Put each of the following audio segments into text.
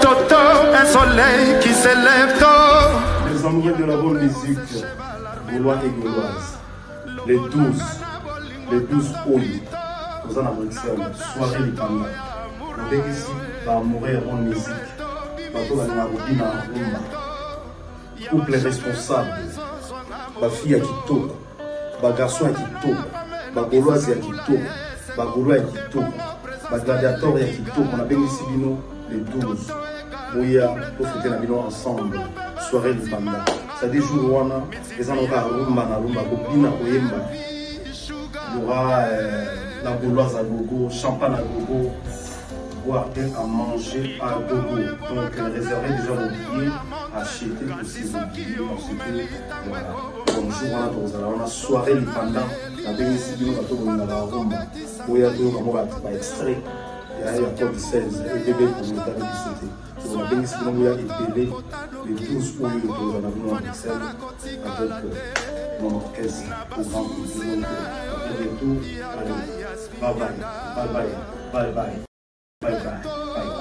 Toto, un soleil qui s'élève tôt. Les amoureux de la bonne musique, gaulois et gauloises, les 12 Oli, aux en Bruxelles, soirée du Kanga. On est ici, va mourir en musique, bateau à la routine à Rumba. Couple responsable, ma fille à Kitoko, ma garçon à Kitoko, ma gauloise à Kitoko, ma gaulois à Kitoko, ma gladiateur à Kitoko. On a bien ici les 12. Moya, pour fêter la bino ensemble, soirée du Panda. C'est des jours où on a les gens qui ont rumba, Bobina, Oyemba. Il y aura la gauloise à gogo, champagne à gogo, boire et à manger à gogo. Donc réservez déjà vos billets, achetez aussi vos billets. Ensuite, voilà. Bonjour, on a soirée du Panda. La bénéfice de la rumba. Moya, on a extrait. Il y a encore du 16 et bébé pour nous donner du sauté. On a bien ici, il y a les 12 pour nous en avons en Bruxelles avec mon orchestre au grand public. À bientôt. Allez, bye bye, bye bye, bye bye, bye bye, bye bye.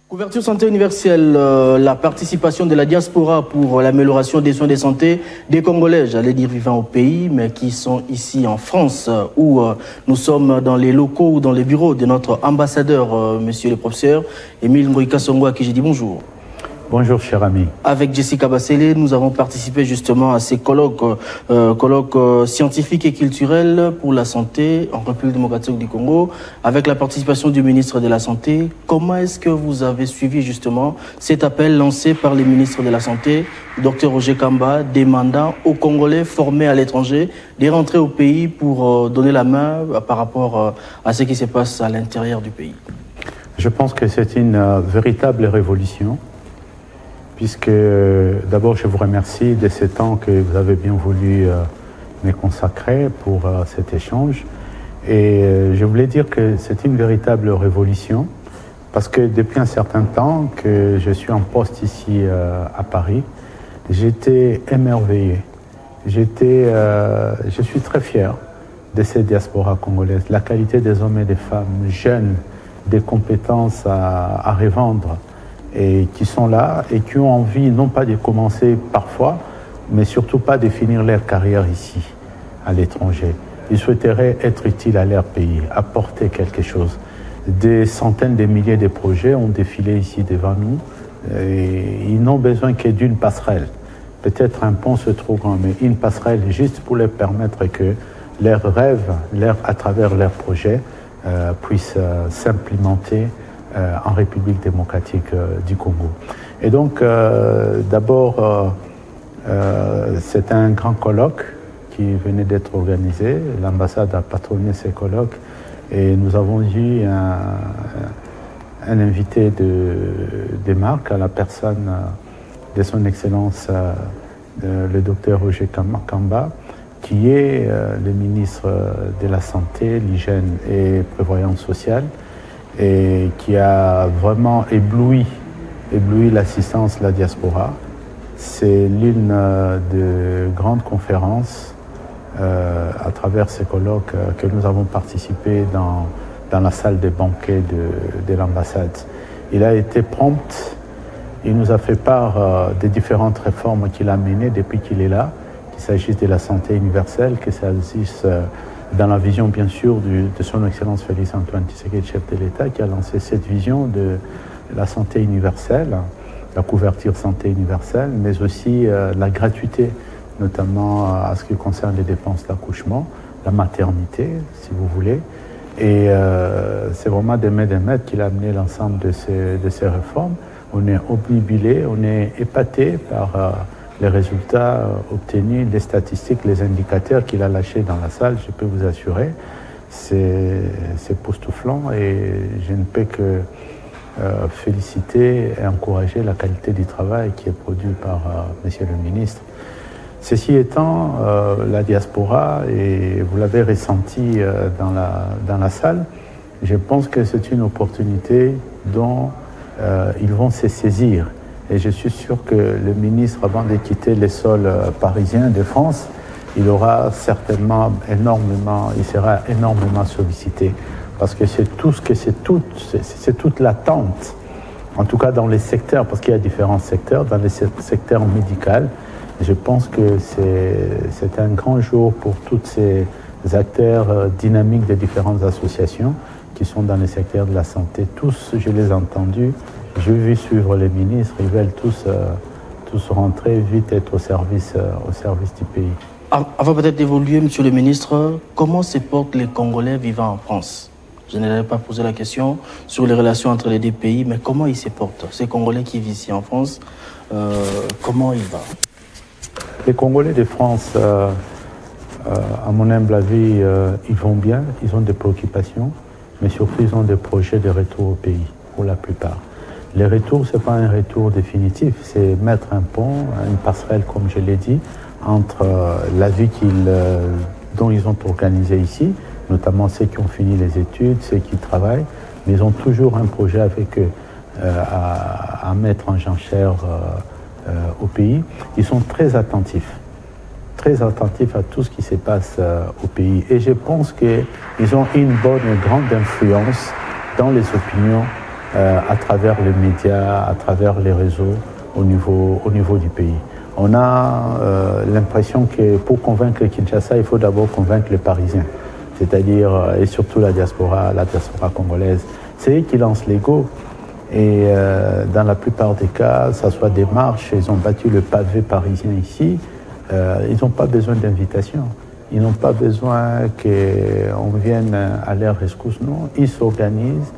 Couverture santé universelle, la participation de la diaspora pour l'amélioration des soins de santé des Congolais, j'allais dire vivant au pays, mais qui sont ici en France, où nous sommes dans les locaux ou dans les bureaux de notre ambassadeur, monsieur le professeur Émile Ngoïka Songo, à qui j'ai dit bonjour. Bonjour, cher ami. Avec Jessica Bassélé, nous avons participé justement à ces colloques scientifiques et culturels pour la santé en République démocratique du Congo, avec la participation du ministre de la Santé. Comment est-ce que vous avez suivi justement cet appel lancé par le ministre de la Santé, Dr Roger Kamba, demandant aux Congolais formés à l'étranger de rentrer au pays pour donner la main par rapport à ce qui se passe à l'intérieur du pays? Je pense que c'est une véritable révolution. Puisque d'abord je vous remercie de ce temps que vous avez bien voulu me consacrer pour cet échange. Et je voulais dire que c'est une véritable révolution parce que depuis un certain temps que je suis en poste ici à Paris, j'étais émerveillé. Je suis très fier de cette diaspora congolaise, la qualité des hommes et des femmes jeunes, des compétences à revendre, et qui sont là et qui ont envie non pas de commencer parfois, mais surtout pas de finir leur carrière ici, à l'étranger. Ils souhaiteraient être utiles à leur pays, apporter quelque chose. Des centaines de milliers de projets ont défilé ici devant nous et ils n'ont besoin que d'une passerelle. Peut-être un pont c'est trop grand, mais une passerelle juste pour leur permettre que leurs rêves, à travers leurs projets, puissent s'implémenter en République démocratique du Congo. Et donc, d'abord, c'est un grand colloque qui venait d'être organisé. L'ambassade a patronné ces colloques et nous avons eu un invité de marque à la personne de son Excellence le docteur Roger Kamba, qui est le ministre de la Santé, l'Hygiène et Prévoyance sociale, et qui a vraiment ébloui l'assistance de la diaspora. C'est l'une des grandes conférences à travers ces colloques que nous avons participé dans la salle des banquets de l'ambassade. Il a été prompt, il nous a fait part des différentes réformes qu'il a menées depuis qu'il est là, qu'il s'agisse de la santé universelle, qu'il s'agisse dans la vision, bien sûr, de son Excellence Félix Antoine Tshisekedi, chef de l'État, qui a lancé cette vision de la santé universelle, la couverture santé universelle, mais aussi la gratuité, notamment à ce qui concerne les dépenses d'accouchement, la maternité, si vous voulez. Et c'est vraiment des maîtres qu'il a amené l'ensemble de ces réformes. On est obnubilé, on est épaté par les résultats obtenus, les statistiques, les indicateurs qu'il a lâchés dans la salle, je peux vous assurer. C'est époustouflant et je ne peux que féliciter et encourager la qualité du travail qui est produit par Monsieur le ministre. Ceci étant, la diaspora, et vous l'avez ressenti dans la salle, je pense que c'est une opportunité dont ils vont se saisir. Et je suis sûr que le ministre, avant de quitter les sols parisiens de France, il aura certainement il sera énormément sollicité. Parce que c'est toute l'attente, en tout cas dans les secteurs, parce qu'il y a différents secteurs, dans les secteurs médicaux. Je pense que c'est un grand jour pour tous ces acteurs dynamiques des différentes associations qui sont dans les secteurs de la santé. Tous, je les ai entendus, j'ai vu suivre les ministres, ils veulent tous rentrer vite, être au service du pays. Avant peut-être d'évoluer, Monsieur le ministre, comment se portent les Congolais vivant en France? Je n'avais pas posé la question sur les relations entre les deux pays, mais comment ils se portent? Ces Congolais qui vivent ici en France, comment ils vont? Les Congolais de France, à mon humble avis, ils vont bien, ils ont des préoccupations, mais surtout ils ont des projets de retour au pays, pour la plupart. Les retours, ce n'est pas un retour définitif, c'est mettre un pont, une passerelle, comme je l'ai dit, entre la vie dont ils ont organisé ici, notamment ceux qui ont fini les études, ceux qui travaillent, mais ils ont toujours un projet avec eux à mettre en jachère au pays. Ils sont très attentifs à tout ce qui se passe au pays. Et je pense qu'ils ont une bonne et grande influence dans les opinions à travers les médias, à travers les réseaux au niveau du pays. On a l'impression que pour convaincre Kinshasa, il faut d'abord convaincre les Parisiens, c'est-à-dire, et surtout la diaspora congolaise. C'est eux qui lancent l'ego. Et dans la plupart des cas, ça soit des marches, ils ont battu le pavé parisien ici, ils n'ont pas besoin d'invitation. Ils n'ont pas besoin qu'on vienne à leur rescousse. Non, ils s'organisent,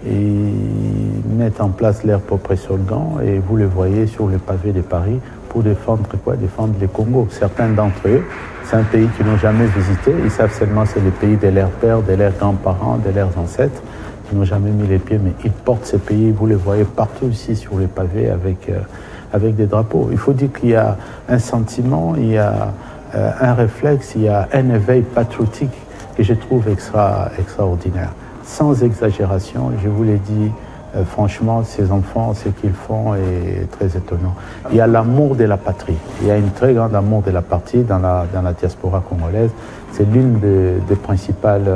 ils mettent en place leur propre slogan et vous le voyez sur le pavé de Paris pour défendre quoi? Défendre les Congos. Certains d'entre eux, c'est un pays qu'ils n'ont jamais visité. Ils savent seulement que c'est le pays de leurs pères, de leurs grands-parents, de leurs ancêtres. Ils n'ont jamais mis les pieds, mais ils portent ces pays. Vous les voyez partout ici sur les pavés avec des drapeaux. Il faut dire qu'il y a un sentiment, il y a un réflexe, il y a un éveil patriotique que je trouve extraordinaire. Sans exagération, je vous l'ai dit, franchement, ces enfants, ce qu'ils font est très étonnant. Il y a l'amour de la patrie. Il y a une très grande amour de la patrie dans la diaspora congolaise. C'est l'une des principales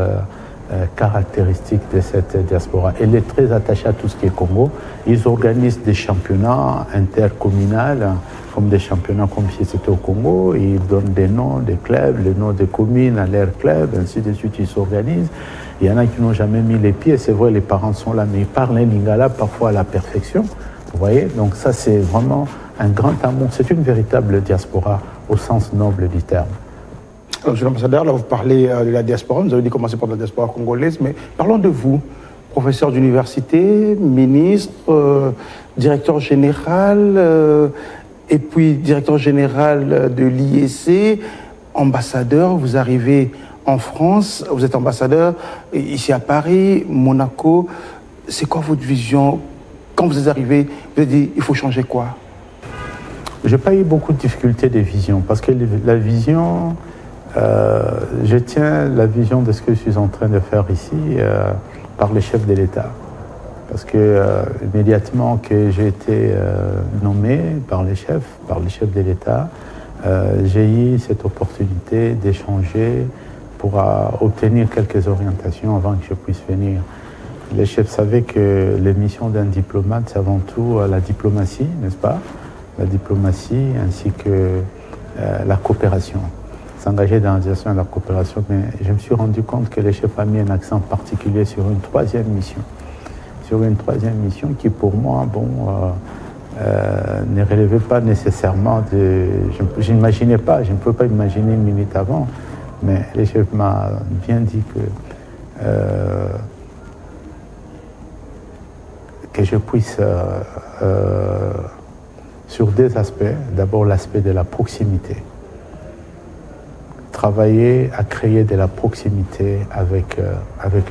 caractéristiques de cette diaspora. Elle est très attachée à tout ce qui est Congo. Ils organisent des championnats intercommunaux, comme des championnats comme si c'était au Congo. Ils donnent des noms des clubs, les noms des communes à leurs clubs, ainsi de suite, ils s'organisent. Il y en a qui n'ont jamais mis les pieds, c'est vrai, les parents sont là, mais ils parlent un lingala parfois à la perfection. Vous voyez, donc ça c'est vraiment un grand amour. C'est une véritable diaspora au sens noble du terme. Alors, monsieur l'ambassadeur, là vous parlez de la diaspora, vous avez dit commencer par la diaspora congolaise, mais parlons de vous, professeur d'université, ministre, directeur général, et puis directeur général de l'IEC, ambassadeur, vous arrivez en France, vous êtes ambassadeur ici à Paris, Monaco. C'est quoi votre vision? Quand vous êtes arrivé, vous avez dit, il faut changer quoi? Je n'ai pas eu beaucoup de difficultés de vision, parce que la vision, je tiens la vision de ce que je suis en train de faire ici par les chefs de l'État. Parce que immédiatement que j'ai été nommé par les chefs de l'État, j'ai eu cette opportunité d'échanger pour obtenir quelques orientations avant que je puisse venir. Les chefs savaient que les missions d'un diplomate, c'est avant tout la diplomatie, n'est-ce pas? La diplomatie ainsi que la coopération. S'engager dans la direction de la coopération, mais je me suis rendu compte que les chefs ont mis un accent particulier sur une troisième mission. Sur une troisième mission qui, pour moi, ne relevait pas nécessairement de... Je n'imaginais pas, je ne peux pas imaginer une minute avant, mais les chefs m'ont bien dit que que je puisse, sur deux aspects, d'abord l'aspect de la proximité, travailler à créer de la proximité avec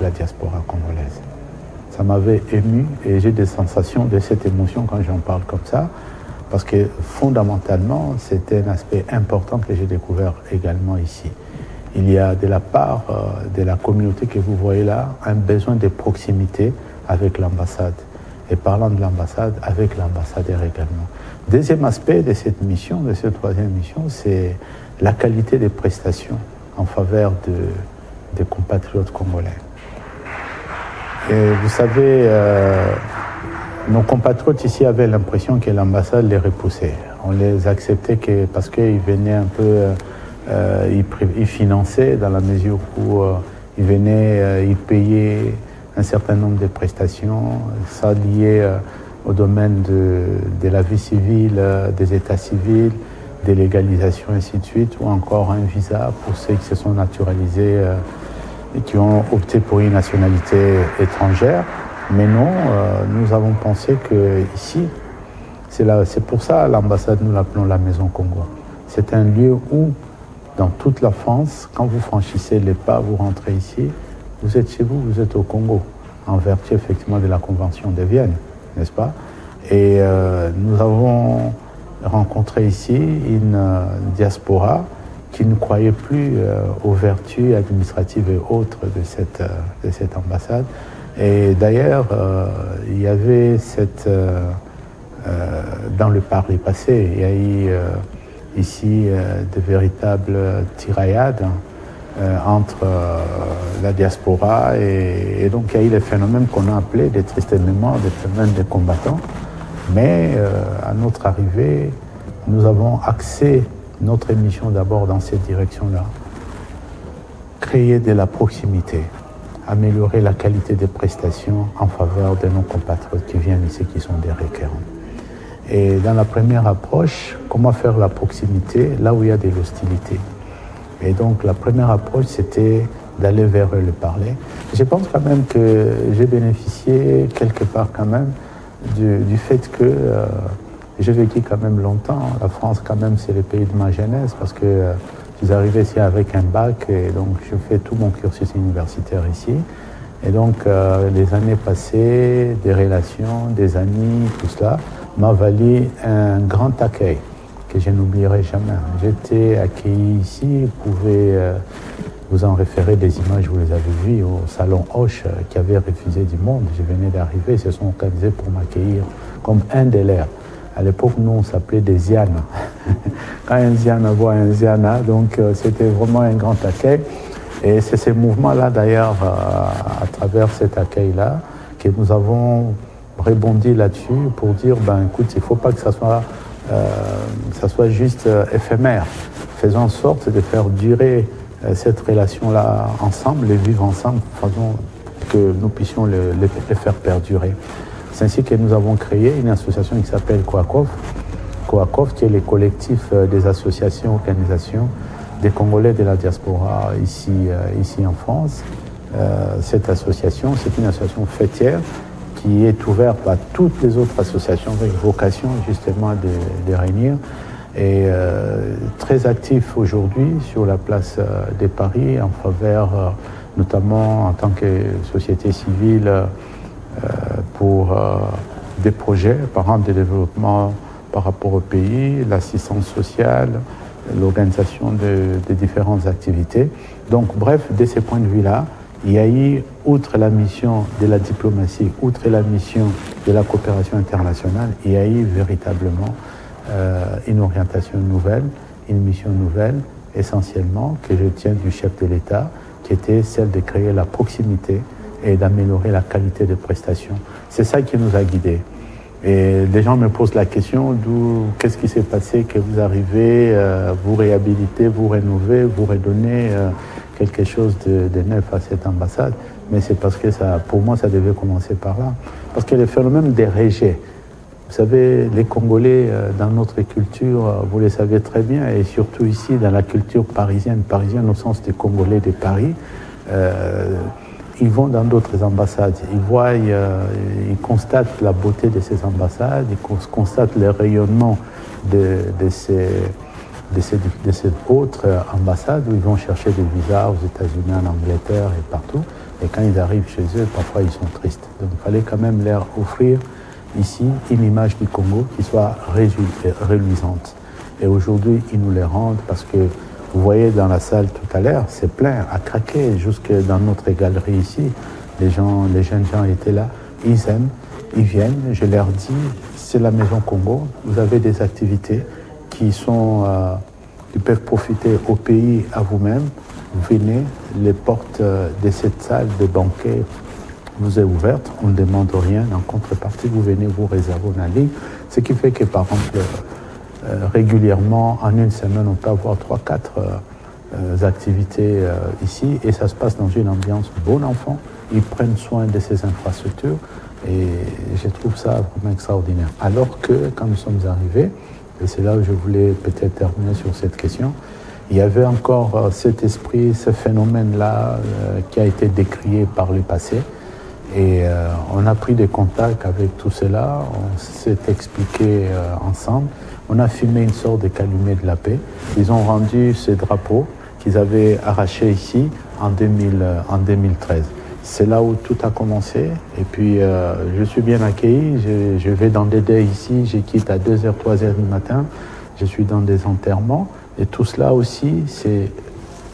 la diaspora congolaise. Ça m'avait ému et j'ai des sensations de cette émotion quand j'en parle comme ça, parce que fondamentalement, c'est un aspect important que j'ai découvert également ici. Il y a de la part de la communauté que vous voyez là, un besoin de proximité avec l'ambassade. Et parlant de l'ambassade, avec l'ambassadeur également. Deuxième aspect de cette mission, de cette troisième mission, c'est la qualité des prestations en faveur des compatriotes congolais. Et vous savez, nos compatriotes ici avaient l'impression que l'ambassade les repoussait. On les acceptait parce qu'ils venaient un peu, ils finançaient dans la mesure où ils venaient, ils payaient un certain nombre de prestations, ça lié au domaine de la vie civile, des états civils, des légalisations, ainsi de suite, ou encore un visa pour ceux qui se sont naturalisés et qui ont opté pour une nationalité étrangère. Mais non, nous avons pensé que ici, c'est pour ça l'ambassade, nous l'appelons la Maison Congo. C'est un lieu où, dans toute la France, quand vous franchissez les pas, vous rentrez ici, vous êtes chez vous, vous êtes au Congo, en vertu effectivement de la Convention de Vienne, n'est-ce pas? Et nous avons rencontré ici une diaspora qui ne croyait plus aux vertus administratives et autres de cette ambassade. Et d'ailleurs, il y avait dans le passé, il y a eu ici de véritables tiraillades entre la diaspora et donc il y a eu des phénomènes qu'on a appelés des tristes mémoires, des phénomènes de combattants. Mais à notre arrivée, nous avons axé notre émission d'abord dans cette direction-là. Créer de la proximité, améliorer la qualité des prestations en faveur de nos compatriotes qui viennent ici, qui sont des requérants. Et dans la première approche, comment faire la proximité là où il y a de l'hostilité. Et donc la première approche, c'était d'aller vers eux, le parler. Je pense quand même que j'ai bénéficié quelque part quand même du fait que j'ai vécu quand même longtemps. La France quand même, c'est le pays de ma jeunesse parce que je suis arrivé ici avec un bac et donc je fais tout mon cursus universitaire ici. Et donc les années passées, des relations, des amis, tout cela m'a valu un grand accueil que je n'oublierai jamais. J'étais accueilli ici, vous pouvez vous en référer des images, vous les avez vues au salon Hoche qui avait refusé du monde. Je venais d'arriver, ils se sont organisés pour m'accueillir comme un des leurs. À l'époque, nous, on s'appelait des Ziana. Quand un Ziana voit un Ziana, donc c'était vraiment un grand accueil. Et c'est ces mouvements-là, d'ailleurs, à travers cet accueil-là, que nous avons rebondi là-dessus pour dire, ben écoute, il ne faut pas que ça soit juste éphémère. Faisons en sorte de faire durer cette relation-là ensemble, les vivre ensemble, faisons que nous puissions les faire perdurer. C'est ainsi que nous avons créé une association qui s'appelle Coacov. Coacov, qui est le collectif des associations, organisations des Congolais de la diaspora ici en France. Cette association, c'est une association fêtière qui est ouverte à toutes les autres associations avec vocation justement de réunir. Et très actif aujourd'hui sur la place de Paris en faveur, notamment en tant que société civile, pour des projets, par exemple de développement par rapport au pays, l'assistance sociale, l'organisation de différentes activités. Donc bref, de ces points de vue-là, il y a eu, outre la mission de la diplomatie, outre la mission de la coopération internationale, il y a eu véritablement une orientation nouvelle, une mission nouvelle, essentiellement, que je tiens du chef de l'État, qui était celle de créer la proximité et d'améliorer la qualité des prestations. C'est ça qui nous a guidés. Et les gens me posent la question, qu'est-ce qui s'est passé que vous arrivez, vous réhabilitez, vous rénovez, vous redonnez quelque chose de neuf à cette ambassade. Mais c'est parce que pour moi, ça devait commencer par là. Parce que le phénomène des rejets, vous savez, les Congolais, dans notre culture, vous le savez très bien, et surtout ici, dans la culture parisienne au sens des Congolais de Paris, ils vont dans d'autres ambassades, ils constatent la beauté de ces ambassades, ils constatent le rayonnement de ces autres ambassades où ils vont chercher des visas aux États-Unis, en Angleterre et partout. Et quand ils arrivent chez eux, parfois ils sont tristes. Donc il fallait quand même leur offrir ici une image du Congo qui soit reluisante. Et aujourd'hui, ils nous les rendent parce que vous voyez dans la salle tout à l'heure, c'est plein, à craquer, jusque dans notre galerie ici. Les jeunes gens étaient là, ils aiment, ils viennent. Je leur dis, c'est la Maison Congo, vous avez des activités qui peuvent profiter au pays, à vous-même. Venez, les portes de cette salle de banquet vous est ouverte, on ne demande rien. En contrepartie, vous venez vous réserver une ligne. Ce qui fait que, par exemple, régulièrement, en une semaine, on peut avoir 3-4 activités ici et ça se passe dans une ambiance bon enfant. Ils prennent soin de ces infrastructures et je trouve ça vraiment extraordinaire. Alors que, quand nous sommes arrivés, et c'est là où je voulais peut-être terminer sur cette question, il y avait encore cet esprit, ce phénomène-là qui a été décrié par le passé. Et on a pris des contacts avec tout cela, on s'est expliqué ensemble. On a filmé une sorte de calumet de la paix. Ils ont rendu ces drapeaux qu'ils avaient arrachés ici en 2013. C'est là où tout a commencé. Et puis, je suis bien accueilli. Je vais dans des deuils ici. Je quitte à 2h, 3h du matin. Je suis dans des enterrements. Et tout cela aussi, c'est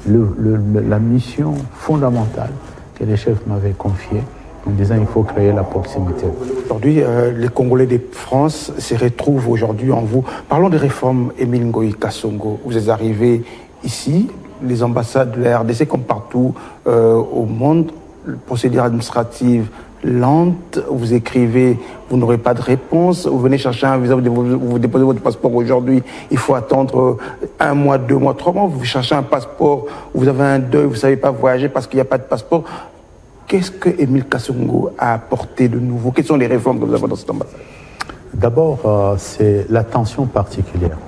la mission fondamentale que les chefs m'avaient confiée en disant qu'il faut créer la proximité. Aujourd'hui, les Congolais de France se retrouvent aujourd'hui en vous. Parlons des réformes, Émile Ngoï Kasongo. Vous êtes arrivé ici, les ambassades de la RDC, comme partout au monde, procédure administrative lente, vous écrivez, vous n'aurez pas de réponse, vous venez chercher un visa, vous déposez votre passeport aujourd'hui, il faut attendre 1 mois, 2 mois, 3 mois, vous cherchez un passeport, vous avez un deuil, vous ne savez pas voyager parce qu'il n'y a pas de passeport. Qu'est-ce que Émile Kasongo a apporté de nouveau? Quelles sont les réformes que vous avez dans cette ambassade? D'abord, c'est l'attention particulière.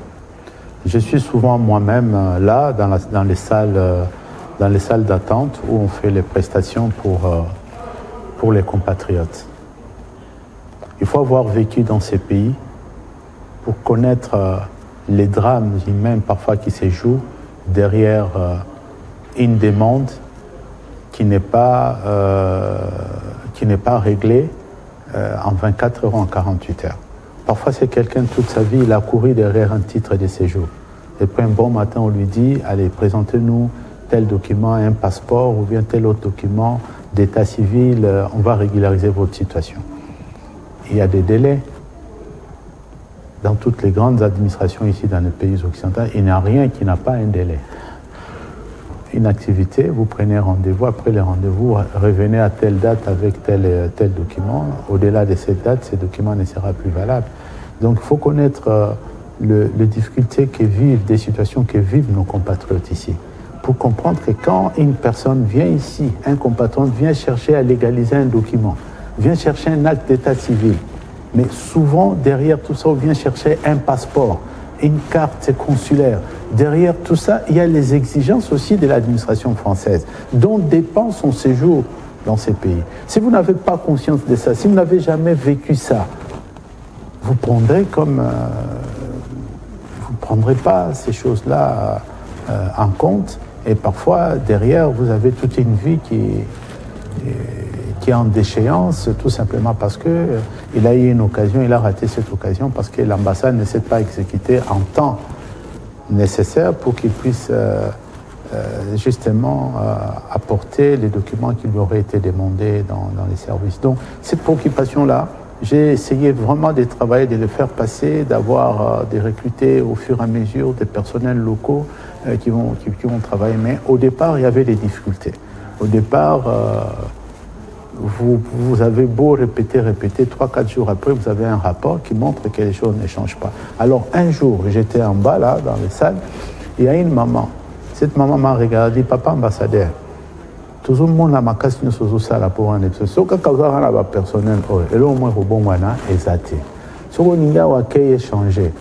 Je suis souvent moi-même là, dans les salles d'attente où on fait les prestations pour les compatriotes. Il faut avoir vécu dans ces pays pour connaître les drames humains parfois qui se jouent derrière une demande qui n'est pas réglée en 24 heures ou en 48 heures. Parfois, c'est quelqu'un toute sa vie, il a couru derrière un titre de séjour. Et puis un bon matin, on lui dit, allez, présentez-nous tel document, un passeport ou bien tel autre document d'état civil, on va régulariser votre situation. Il y a des délais. Dans toutes les grandes administrations ici dans les pays occidentaux, il n'y a rien qui n'a pas un délai. Une activité, vous prenez rendez-vous, après le rendez-vous, revenez à telle date avec tel document. Au-delà de cette date, ce document ne sera plus valable. Donc il faut connaître les difficultés que vivent, des situations que vivent nos compatriotes ici, pour comprendre que quand une personne vient ici, un compatriote vient chercher à légaliser un document, vient chercher un acte d'état civil, mais souvent derrière tout ça, on vient chercher un passeport, une carte consulaire. Derrière tout ça, il y a les exigences aussi de l'administration française, dont dépend son séjour dans ces pays. Si vous n'avez pas conscience de ça, si vous n'avez jamais vécu ça, vous prendrez comme... vous ne prendrez pas ces choses-là en compte. Et parfois, derrière, vous avez toute une vie qui est en déchéance, tout simplement parce qu'il a eu une occasion, il a raté cette occasion, parce que l'ambassade ne s'est pas exécutée en temps nécessaire pour qu'il puisse justement apporter les documents qui lui auraient été demandés dans les services. Donc, cette préoccupation-là, j'ai essayé vraiment de travailler, de le faire passer, de recruter au fur et à mesure des personnels locaux qui vont travailler. Mais au départ, il y avait des difficultés. Au départ, vous avez beau répéter, 3-4 jours après, vous avez un rapport qui montre que les choses ne changent pas. Alors un jour, j'étais en bas, là, dans les salles, il y a une maman. Cette maman m'a regardé, papa ambassadeur, tout le monde a ma casse sur tout ça pour un épisode. Ce que vous avez personnel, et là au moins, bon, voilà, exacté. Ce que vous avez échangé,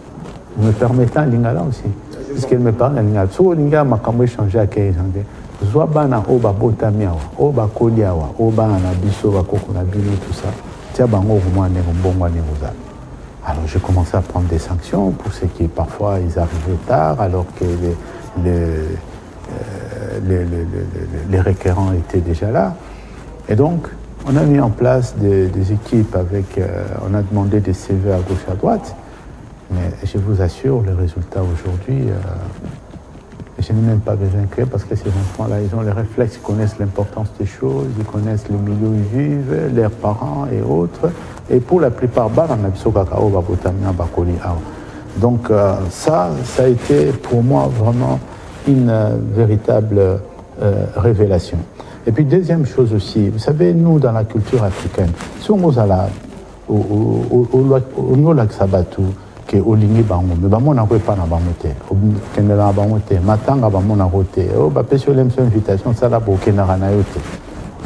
vous me permettez un lingala aussi, puisqu'elle me parle un lingala. Ce que vous avez échangé à Kézandé, Zouabana, Oba Botamiawa, Oba Koliawa, Oba Anabiso, Bakokunabino, tout ça. Tiens, Bango, moi, Nebongo, Nebouza. Alors j'ai commencé à prendre des sanctions pour ceux qui parfois ils arrivaient tard alors que les requérants étaient déjà là. Et donc on a mis en place des équipes avec, on a demandé des CV à gauche à droite, mais je vous assure, le résultat aujourd'hui, je n'ai même pas besoin que parce que ces enfants-là, ils ont les réflexes, ils connaissent l'importance des choses, ils connaissent le milieu où ils vivent, leurs parents et autres. Et pour la plupart, donc ça a été pour moi vraiment une véritable révélation. Et puis deuxième chose aussi, vous savez, nous dans la culture africaine, si on va là au lac Sabatou, que olingi bango mais bamona ko pa na bamote kendela bamote matanga bamona roté o ba pesi olem so invitation ça la bo kenara na yote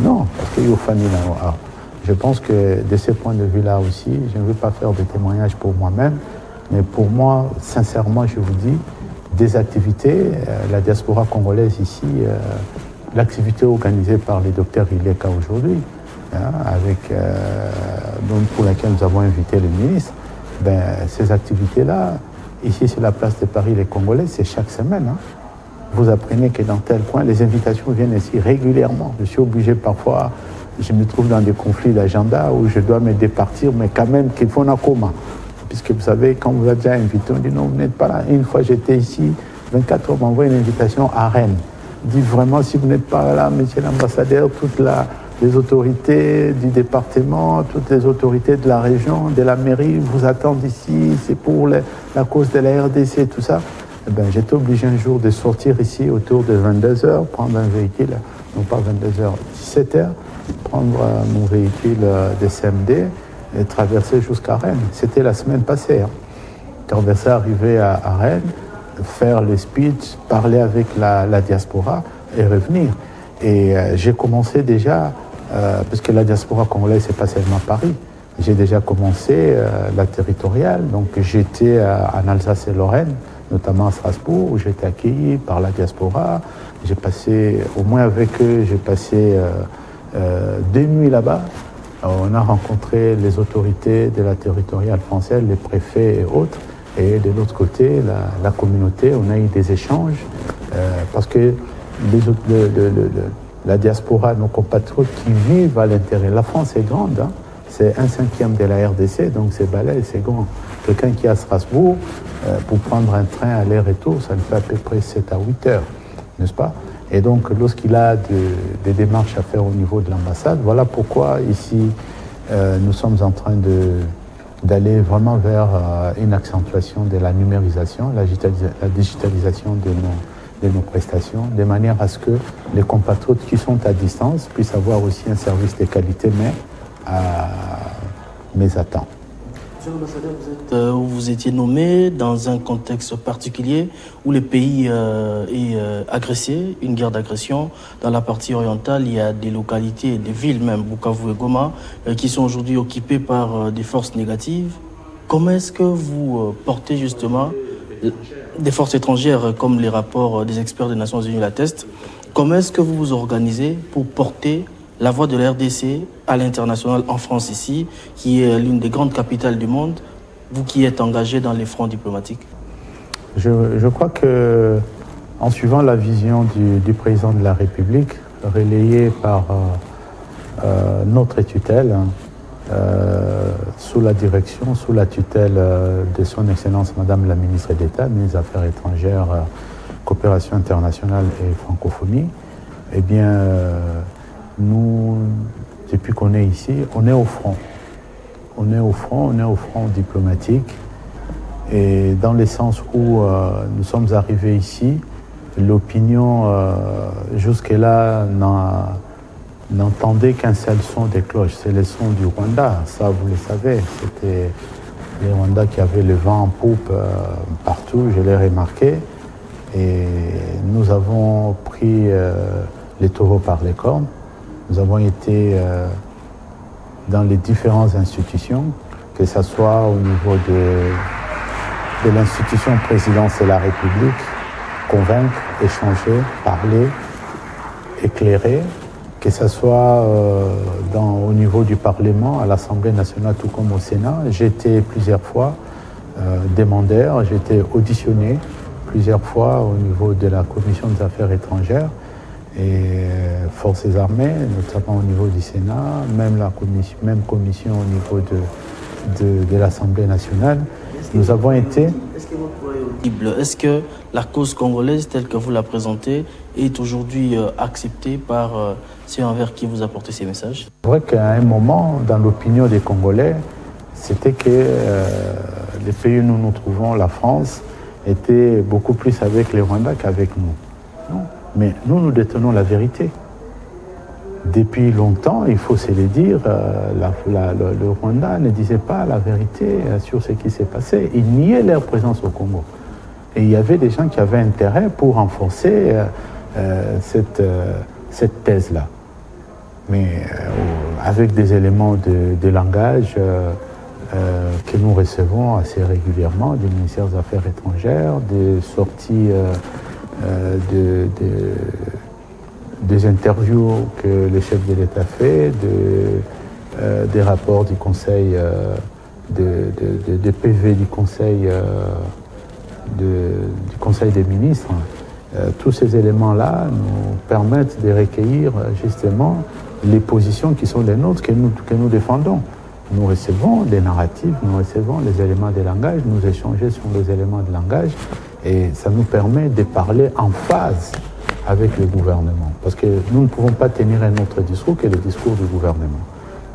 non parce que yo famille là je pense que de ce point de vue là aussi je ne veux pas faire de témoignages pour moi-même mais pour moi sincèrement je vous dis des activités la diaspora congolaise ici l'activité organisée par les docteurs Ileka aujourd'hui avec donc pour laquelle nous avons invité le ministre. Ben, ces activités-là, ici sur la place de Paris, les Congolais, c'est chaque semaine. Hein. Vous apprenez que dans tel coin, les invitations viennent ici régulièrement. Je suis obligé parfois, je me trouve dans des conflits d'agenda où je dois me départir, mais quand même qu'il faut un coma. Puisque vous savez, quand vous êtes déjà invité, on dit non, vous n'êtes pas là. Une fois j'étais ici, 24 heures, on m'envoie une invitation à Rennes. On dit vraiment, si vous n'êtes pas là, monsieur l'ambassadeur, les autorités du département, toutes les autorités de la région, de la mairie vous attendent ici, c'est pour la cause de la RDC, tout ça. Eh ben, j'étais obligé un jour de sortir ici autour de 22h, prendre un véhicule, non pas 22h, 17h, prendre mon véhicule de CMD et traverser jusqu'à Rennes. C'était la semaine passée. Hein. Traverser, arriver à Rennes, faire les speeches, parler avec la diaspora et revenir. Et j'ai commencé déjà, parce que la diaspora congolaise, c'est pas seulement Paris, j'ai déjà commencé la territoriale, donc j'étais en Alsace et Lorraine, notamment à Strasbourg, où j'étais accueilli par la diaspora. J'ai passé, au moins avec eux, j'ai passé 2 nuits là-bas. On a rencontré les autorités de la territoriale française, les préfets et autres, et de l'autre côté, la communauté, on a eu des échanges, parce que la diaspora, nos compatriotes qui vivent à l'intérieur. La France est grande, hein. C'est 1/5 de la RDC, donc c'est balèze, c'est grand. Quelqu'un qui est à Strasbourg, pour prendre un train aller-retour, ça lui fait à peu près 7 à 8 heures, n'est-ce pas? Et donc, lorsqu'il a des démarches à faire au niveau de l'ambassade, voilà pourquoi ici, nous sommes en train d'aller vraiment vers une accentuation de la numérisation, la digitalisation de nos prestations, de manière à ce que les compatriotes qui sont à distance puissent avoir aussi un service de qualité, mais à mes attentes. Monsieur l'ambassadeur, vous étiez nommé dans un contexte particulier où le pays est agressé, une guerre d'agression. Dans la partie orientale, il y a des localités, des villes même, Bukavu et Goma, qui sont aujourd'hui occupées par des forces négatives. Comment est-ce que vous portez justement des forces étrangères, comme les rapports des experts des Nations Unies l'attestent? Comment est-ce que vous vous organisez pour porter la voix de la RDC à l'international, en France ici, qui est l'une des grandes capitales du monde, vous qui êtes engagé dans les fronts diplomatiques? Je crois que, en suivant la vision du président de la République, relayée par notre tutelle, sous la direction, sous la tutelle de son Excellence Madame la Ministre d'État, ministre des Affaires étrangères, coopération internationale et francophonie, eh bien, nous, depuis qu'on est ici, on est au front. On est au front diplomatique. Et dans le sens où nous sommes arrivés ici, l'opinion jusque-là n'entendait qu'un seul son des cloches, c'est le son du Rwanda. Ça, vous le savez, c'était les Rwandais qui avaient le vent en poupe partout, je l'ai remarqué. Et nous avons pris les taureaux par les cornes. Nous avons été dans les différentes institutions, que ce soit au niveau de l'institution présidence de la République, convaincre, échanger, parler, éclairé, que ce soit au niveau du Parlement, à l'Assemblée nationale, tout comme au Sénat. J'ai été plusieurs fois demandeur, j'ai été auditionné plusieurs fois au niveau de la Commission des Affaires étrangères et Forces armées, notamment au niveau du Sénat, même commission au niveau de l'Assemblée nationale. Nous avons été... Est-ce que la cause congolaise, telle que vous la présentez, est aujourd'hui acceptée par ceux envers qui vous apportez ces messages? C'est vrai qu'à un moment, dans l'opinion des Congolais, c'était que les pays où nous nous trouvons, la France, était beaucoup plus avec les Rwandais qu'avec nous. Non. Mais nous détenons la vérité. Depuis longtemps, il faut se le dire, le Rwanda ne disait pas la vérité sur ce qui s'est passé. Il niait leur présence au Congo. Et il y avait des gens qui avaient intérêt pour renforcer cette thèse-là. Mais avec des éléments de langage que nous recevons assez régulièrement du ministère des Affaires étrangères, des sorties des interviews que le chef de l'État fait, des rapports du Conseil, des PV du Conseil, du Conseil des ministres. Tous ces éléments-là nous permettent de recueillir justement les positions qui sont les nôtres, que nous défendons. Nous recevons des narratifs, nous recevons les éléments de langage, nous échangeons sur les éléments de langage et ça nous permet de parler en phase avec le gouvernement. Parce que nous ne pouvons pas tenir un autre discours que le discours du gouvernement.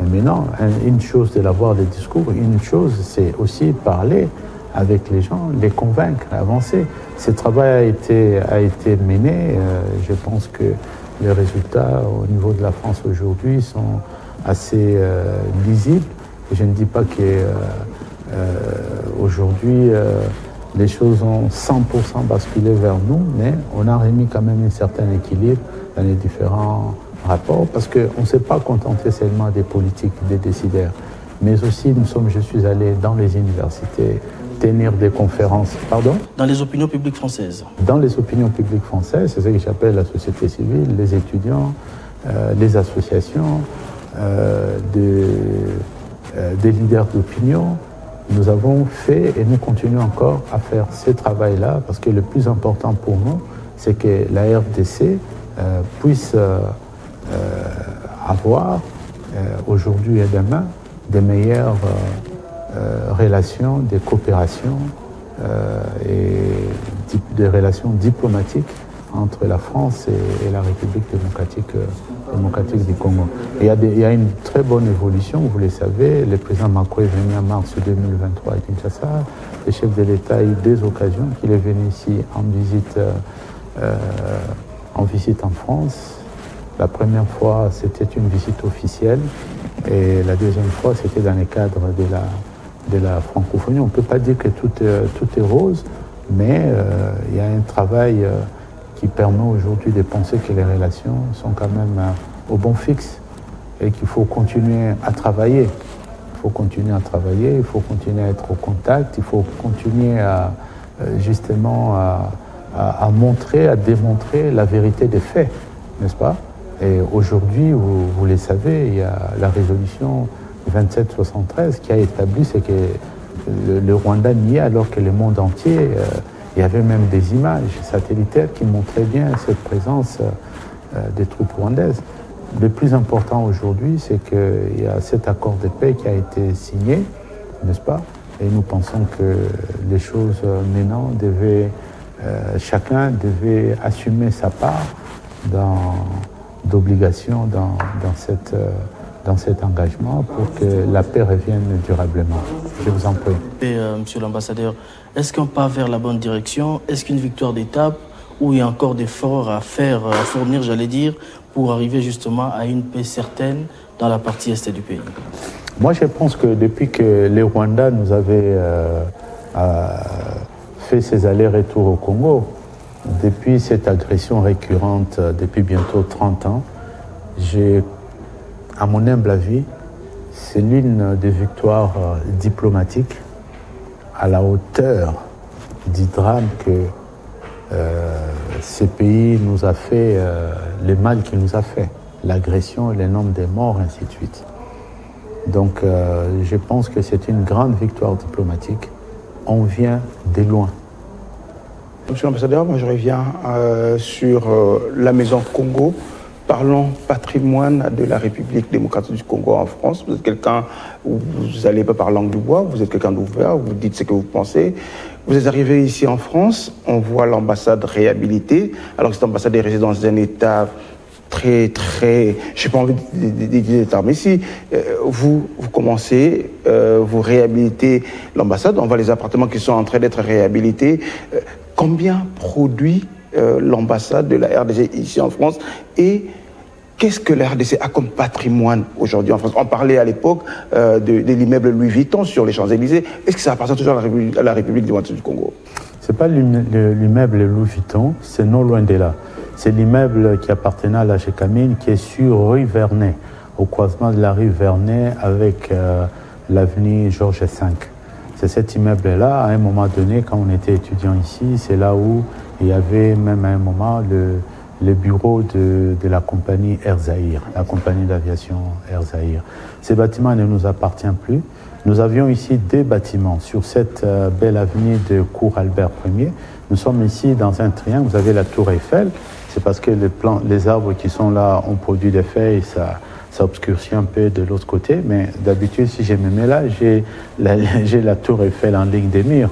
Mais maintenant, une chose c'est d'avoir des discours, une chose c'est aussi parler avec les gens, les convaincre, avancer. Ce travail a été mené. Je pense que les résultats au niveau de la France aujourd'hui sont assez lisibles. Je ne dis pas qu'aujourd'hui les choses ont 100% basculé vers nous, mais on a remis quand même un certain équilibre dans les différents rapports, parce qu'on ne s'est pas contenté seulement des politiques, des décideurs, mais aussi je suis allé dans les universités tenir des conférences. Pardon? Dans les opinions publiques françaises. Dans les opinions publiques françaises, c'est ce que j'appelle la société civile, les étudiants, les associations, des leaders d'opinion. Nous avons fait et nous continuons encore à faire ce travail-là parce que le plus important pour nous, c'est que la RDC puisse avoir aujourd'hui et demain des meilleures relations, des coopérations et des relations diplomatiques entre la France et la République démocratique du Congo. Et il y a une très bonne évolution, vous le savez. Le président Macron est venu en mars 2023 à Kinshasa. Le chef de l'État a eu des occasions qu'il est venu ici en visite en France. La première fois, c'était une visite officielle et la deuxième fois, c'était dans le cadre de la francophonie. On ne peut pas dire que tout est rose, mais il y a un travail qui permet aujourd'hui de penser que les relations sont quand même au bon fixe et qu'il faut continuer à travailler. Il faut continuer à travailler, il faut continuer à être au contact, il faut continuer justement à montrer, à démontrer la vérité des faits, n'est-ce pas? Et aujourd'hui, vous le savez, il y a la résolution 2773 qui a établi ce que le Rwanda niait alors que le monde entier... il y avait même des images satellitaires qui montraient bien cette présence des troupes rwandaises. Le plus important aujourd'hui, c'est qu'il y a cet accord de paix qui a été signé, n'est-ce pas? Et nous pensons que les choses maintenant chacun devait assumer sa part d'obligation dans cet engagement pour que la paix revienne durablement. Je vous en prie. Et, monsieur l'ambassadeur, est-ce qu'on part vers la bonne direction? Est-ce qu'une victoire d'étape ou il y a encore des efforts à fournir, j'allais dire, pour arriver justement à une paix certaine dans la partie est du pays? Moi, je pense que depuis que les Rwandais nous avaient fait ces allers-retours au Congo, depuis cette agression récurrente, depuis bientôt 30 ans, à mon humble avis, c'est l'une des victoires diplomatiques à la hauteur du drame que ce pays nous a fait le mal qu'il nous a fait, l'agression, le nombre de morts, ainsi de suite. Donc je pense que c'est une grande victoire diplomatique. On vient de loin. Monsieur l'ambassadeur, moi je reviens sur la Maison Congo. Parlons patrimoine de la République démocratique du Congo en France. Vous êtes quelqu'un, vous n'allez pas par langue du bois, vous êtes quelqu'un d'ouvert, vous dites ce que vous pensez. Vous êtes arrivé ici en France, on voit l'ambassade réhabilitée, alors que cette ambassade est restée dans un état très, je n'ai pas envie de dire l'état, mais si vous commencez, vous réhabilitez l'ambassade, on voit les appartements qui sont en train d'être réhabilités. Combien produit l'ambassade de la RDC ici en France et qu'est-ce que la RDC a comme patrimoine aujourd'hui en France? On parlait à l'époque de l'immeuble Louis Vuitton sur les Champs-Élysées. Est-ce que ça appartient toujours à la République démocratique du Congo? Ce n'est pas l'immeuble Louis Vuitton, c'est non loin de là. C'est l'immeuble qui appartenait à la GECAMIN qui est sur rue Vernet, au croisement de la rue Vernet avec l'avenue Georges V. C'est cet immeuble-là, à un moment donné, quand on était étudiant ici, c'est là où il y avait même à un moment le bureau de la compagnie Air Zahir, la compagnie d'aviation Air Zahir. Ces bâtiments ne nous appartiennent plus. Nous avions ici deux bâtiments sur cette belle avenue de Cours Albert Ier. Nous sommes ici dans un triangle, vous avez la tour Eiffel. C'est parce que les arbres qui sont là ont produit des feuilles, ça obscurcit un peu de l'autre côté, mais d'habitude, si je me mets là, j'ai la tour Eiffel en ligne des murs.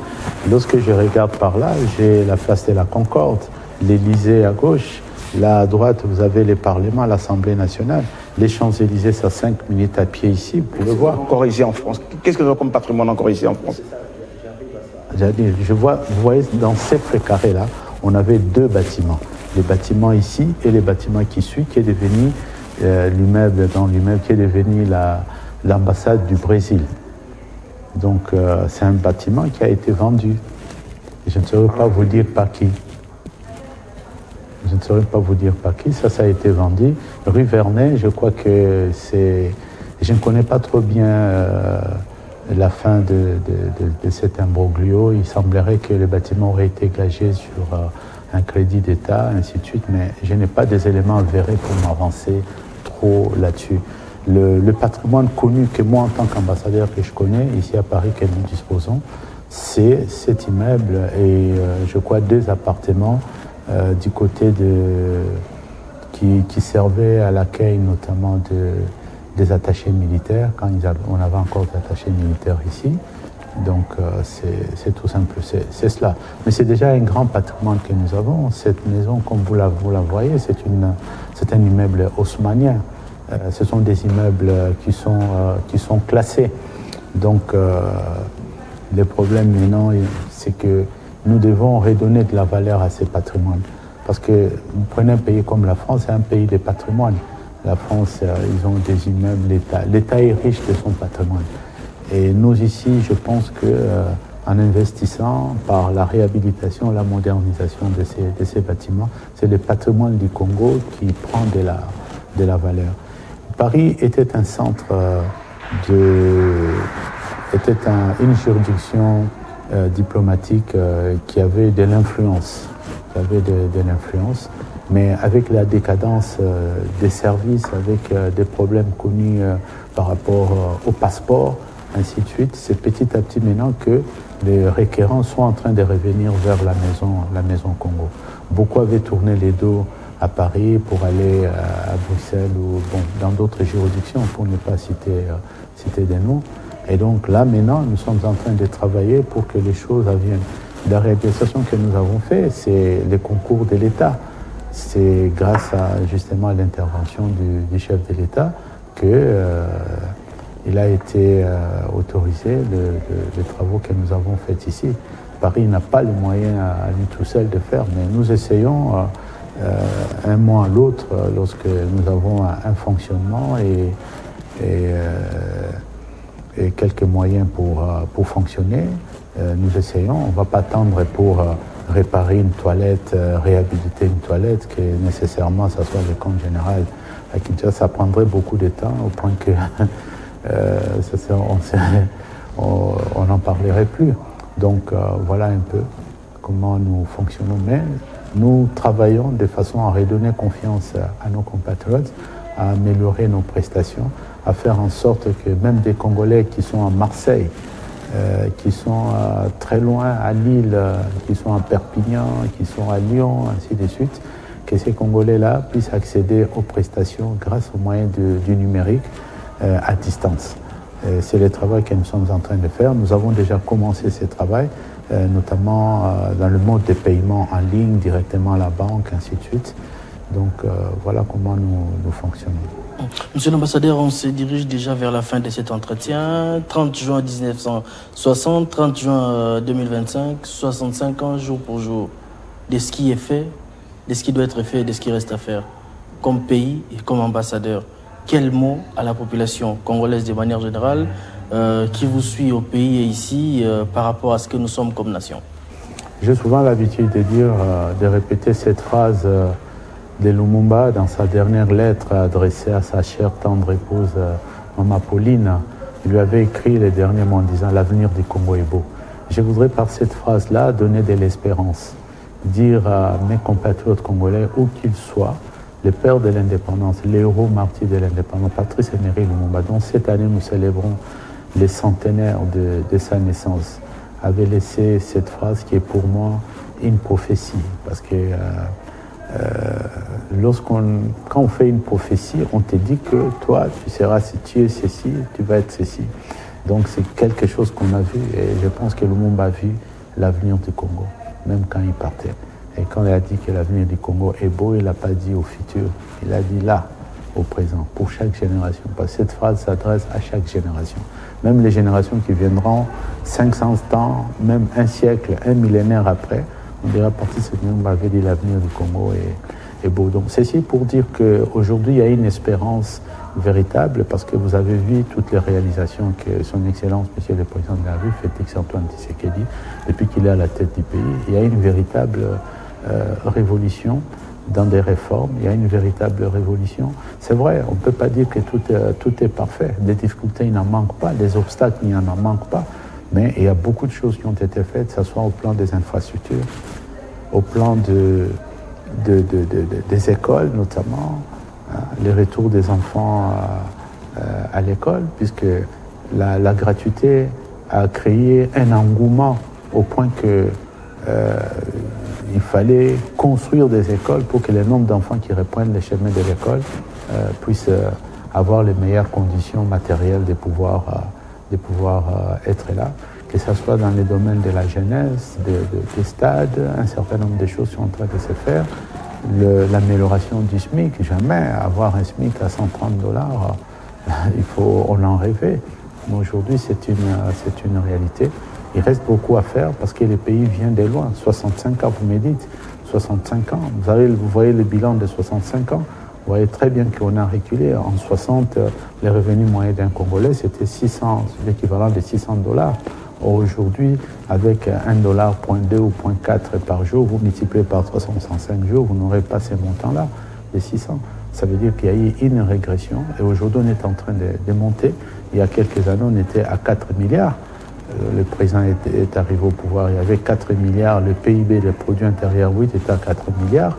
Lorsque je regarde par là, j'ai la place de la Concorde, l'Élysée à gauche. Là, à droite, vous avez les parlements, l'Assemblée nationale. Les Champs-Élysées, c'est à 5 minutes à pied ici, vous pouvez voir. Encore ici en France. Qu'est-ce que nous avons comme patrimoine encore ici en France? Je vois, vous voyez, dans ces précarés-là, on avait deux bâtiments. Les bâtiments ici et les bâtiments qui suivent, qui est devenu l'immeuble qui est devenu l'ambassade du Brésil. Donc c'est un bâtiment qui a été vendu. Je ne saurais pas vous dire par qui. Je ne saurais pas vous dire par qui. Ça a été vendu. Rue Vernet, je crois que c'est... Je ne connais pas trop bien la fin de cet imbroglio. Il semblerait que le bâtiment aurait été gagé sur un crédit d'État, ainsi de suite, mais je n'ai pas des éléments avérés pour m'avancer trop là-dessus. Le patrimoine connu que moi, en tant qu'ambassadeur, que je connais, ici à Paris, que nous disposons, c'est cet immeuble et je crois 2 appartements du côté qui servaient à l'accueil notamment des attachés militaires, quand on avait encore des attachés militaires ici. Donc c'est tout simple, c'est cela. Mais c'est déjà un grand patrimoine que nous avons. Cette maison, comme vous la voyez, c'est un immeuble haussmannien. Ce sont des immeubles qui sont classés. Donc le problème maintenant, c'est que nous devons redonner de la valeur à ces patrimoines. Parce que vous prenez un pays comme la France, c'est un pays de patrimoine. La France, ils ont des immeubles, l'État est riche de son patrimoine. Et nous ici, je pense qu'en investissant par la réhabilitation, la modernisation de ces bâtiments, c'est le patrimoine du Congo qui prend de la valeur. Paris était un centre une juridiction diplomatique qui avait de l'influence, mais avec la décadence des services, avec des problèmes connus par rapport au passeport, ainsi de suite, c'est petit à petit maintenant que les requérants sont en train de revenir vers la maison Congo. Beaucoup avaient tourné les dos à Paris pour aller à Bruxelles ou dans d'autres juridictions, pour ne pas citer des noms. Et donc là, maintenant, nous sommes en train de travailler pour que les choses adviennent. La réhabilitation que nous avons faite, c'est les concours de l'État. C'est grâce justement à l'intervention du chef de l'État qu'il a été autorisé les travaux que nous avons faits ici. Paris n'a pas les moyens à lui tout seul de faire, mais nous essayons un mois à l'autre, lorsque nous avons un fonctionnement et quelques moyens pour fonctionner, nous essayons. On ne va pas attendre pour réparer une toilette, réhabiliter une toilette, que nécessairement ça soit le compte général à Kinshasa. Ça prendrait beaucoup de temps au point que on n'en parlerait plus. Donc voilà un peu. comment nous fonctionnons, mais nous travaillons de façon à redonner confiance à nos compatriotes, à améliorer nos prestations, à faire en sorte que même des Congolais qui sont à Marseille, qui sont très loin à Lille, qui sont à Perpignan, qui sont à Lyon, ainsi de suite, que ces Congolais-là puissent accéder aux prestations grâce aux moyens du numérique à distance. C'est le travail que nous sommes en train de faire. Nous avons déjà commencé ce travail, notamment dans le mode de paiement en ligne, directement à la banque, ainsi de suite. Donc voilà comment nous fonctionnons. Monsieur l'ambassadeur, on se dirige déjà vers la fin de cet entretien. 30 juin 1960, 30 juin 2025, 65 ans jour pour jour. De ce qui est fait, de ce qui doit être fait et de ce qui reste à faire. Comme pays et comme ambassadeur, quel mot à la population congolaise de manière générale qui vous suit au pays et ici par rapport à ce que nous sommes comme nation? J'ai souvent l'habitude de dire, de répéter cette phrase de Lumumba dans sa dernière lettre adressée à sa chère tendre épouse Maman Pauline. Il lui avait écrit les derniers mots en disant « L'avenir du Congo est beau ». Je voudrais par cette phrase-là donner de l'espérance, dire à mes compatriotes congolais, où qu'ils soient, les pères de l'indépendance, les héros martyrs de l'indépendance, Patrice Emery Lumumba, dont cette année nous célébrons les centenaires de sa naissance, avait laissé cette phrase qui est pour moi une prophétie, parce que quand on fait une prophétie, on te dit que toi, tu es ceci, tu vas être ceci. Donc c'est quelque chose qu'on a vu et je pense que Lumumba a vu l'avenir du Congo, même quand il partait. Et quand il a dit que l'avenir du Congo est beau, il n'a pas dit au futur, il a dit là, au présent, pour chaque génération. Parce que cette phrase s'adresse à chaque génération. Même les générations qui viendront 500 ans, même un siècle, un millénaire après, on dira Patrice Lumumba avait dit l'avenir du Congo est beau. Donc ceci pour dire qu'aujourd'hui, il y a une espérance véritable parce que vous avez vu toutes les réalisations que son Excellence, Monsieur le Président de la République, Félix Antoine Tshisekedi, depuis qu'il est à la tête du pays. Il y a une véritable révolution dans des réformes, il y a une véritable révolution. C'est vrai, on ne peut pas dire que tout est parfait. Des difficultés, il n'en manque pas, des obstacles, il n'en manque pas. Mais il y a beaucoup de choses qui ont été faites, que ce soit au plan des infrastructures, au plan des écoles notamment, les retours des enfants à l'école, puisque la gratuité a créé un engouement au point que il fallait construire des écoles pour que le nombre d'enfants qui reprennent les chemins de l'école puissent avoir les meilleures conditions matérielles de pouvoir être là, que ce soit dans les domaines de la jeunesse, des stades, un certain nombre de choses sont en train de se faire. L'amélioration du SMIC, jamais avoir un SMIC à $130, on en rêvait. Mais aujourd'hui, c'est une réalité. Il reste beaucoup à faire parce que le pays vient de loin. 65 ans, vous me dites, 65 ans. Vous voyez le bilan de 65 ans. Vous voyez très bien qu'on a reculé. En 60, les revenus moyens d'un Congolais, c'était l'équivalent de $600. Aujourd'hui, avec $1.2 ou $0.4 par jour, vous multipliez par 365 jours, vous n'aurez pas ces montants-là, les 600. Ça veut dire qu'il y a eu une régression. Et aujourd'hui, on est en train de monter. Il y a quelques années, on était à 4 milliards. Le président est arrivé au pouvoir, il y avait 4 milliards. Le PIB, le produit intérieur brut, était à 4 milliards.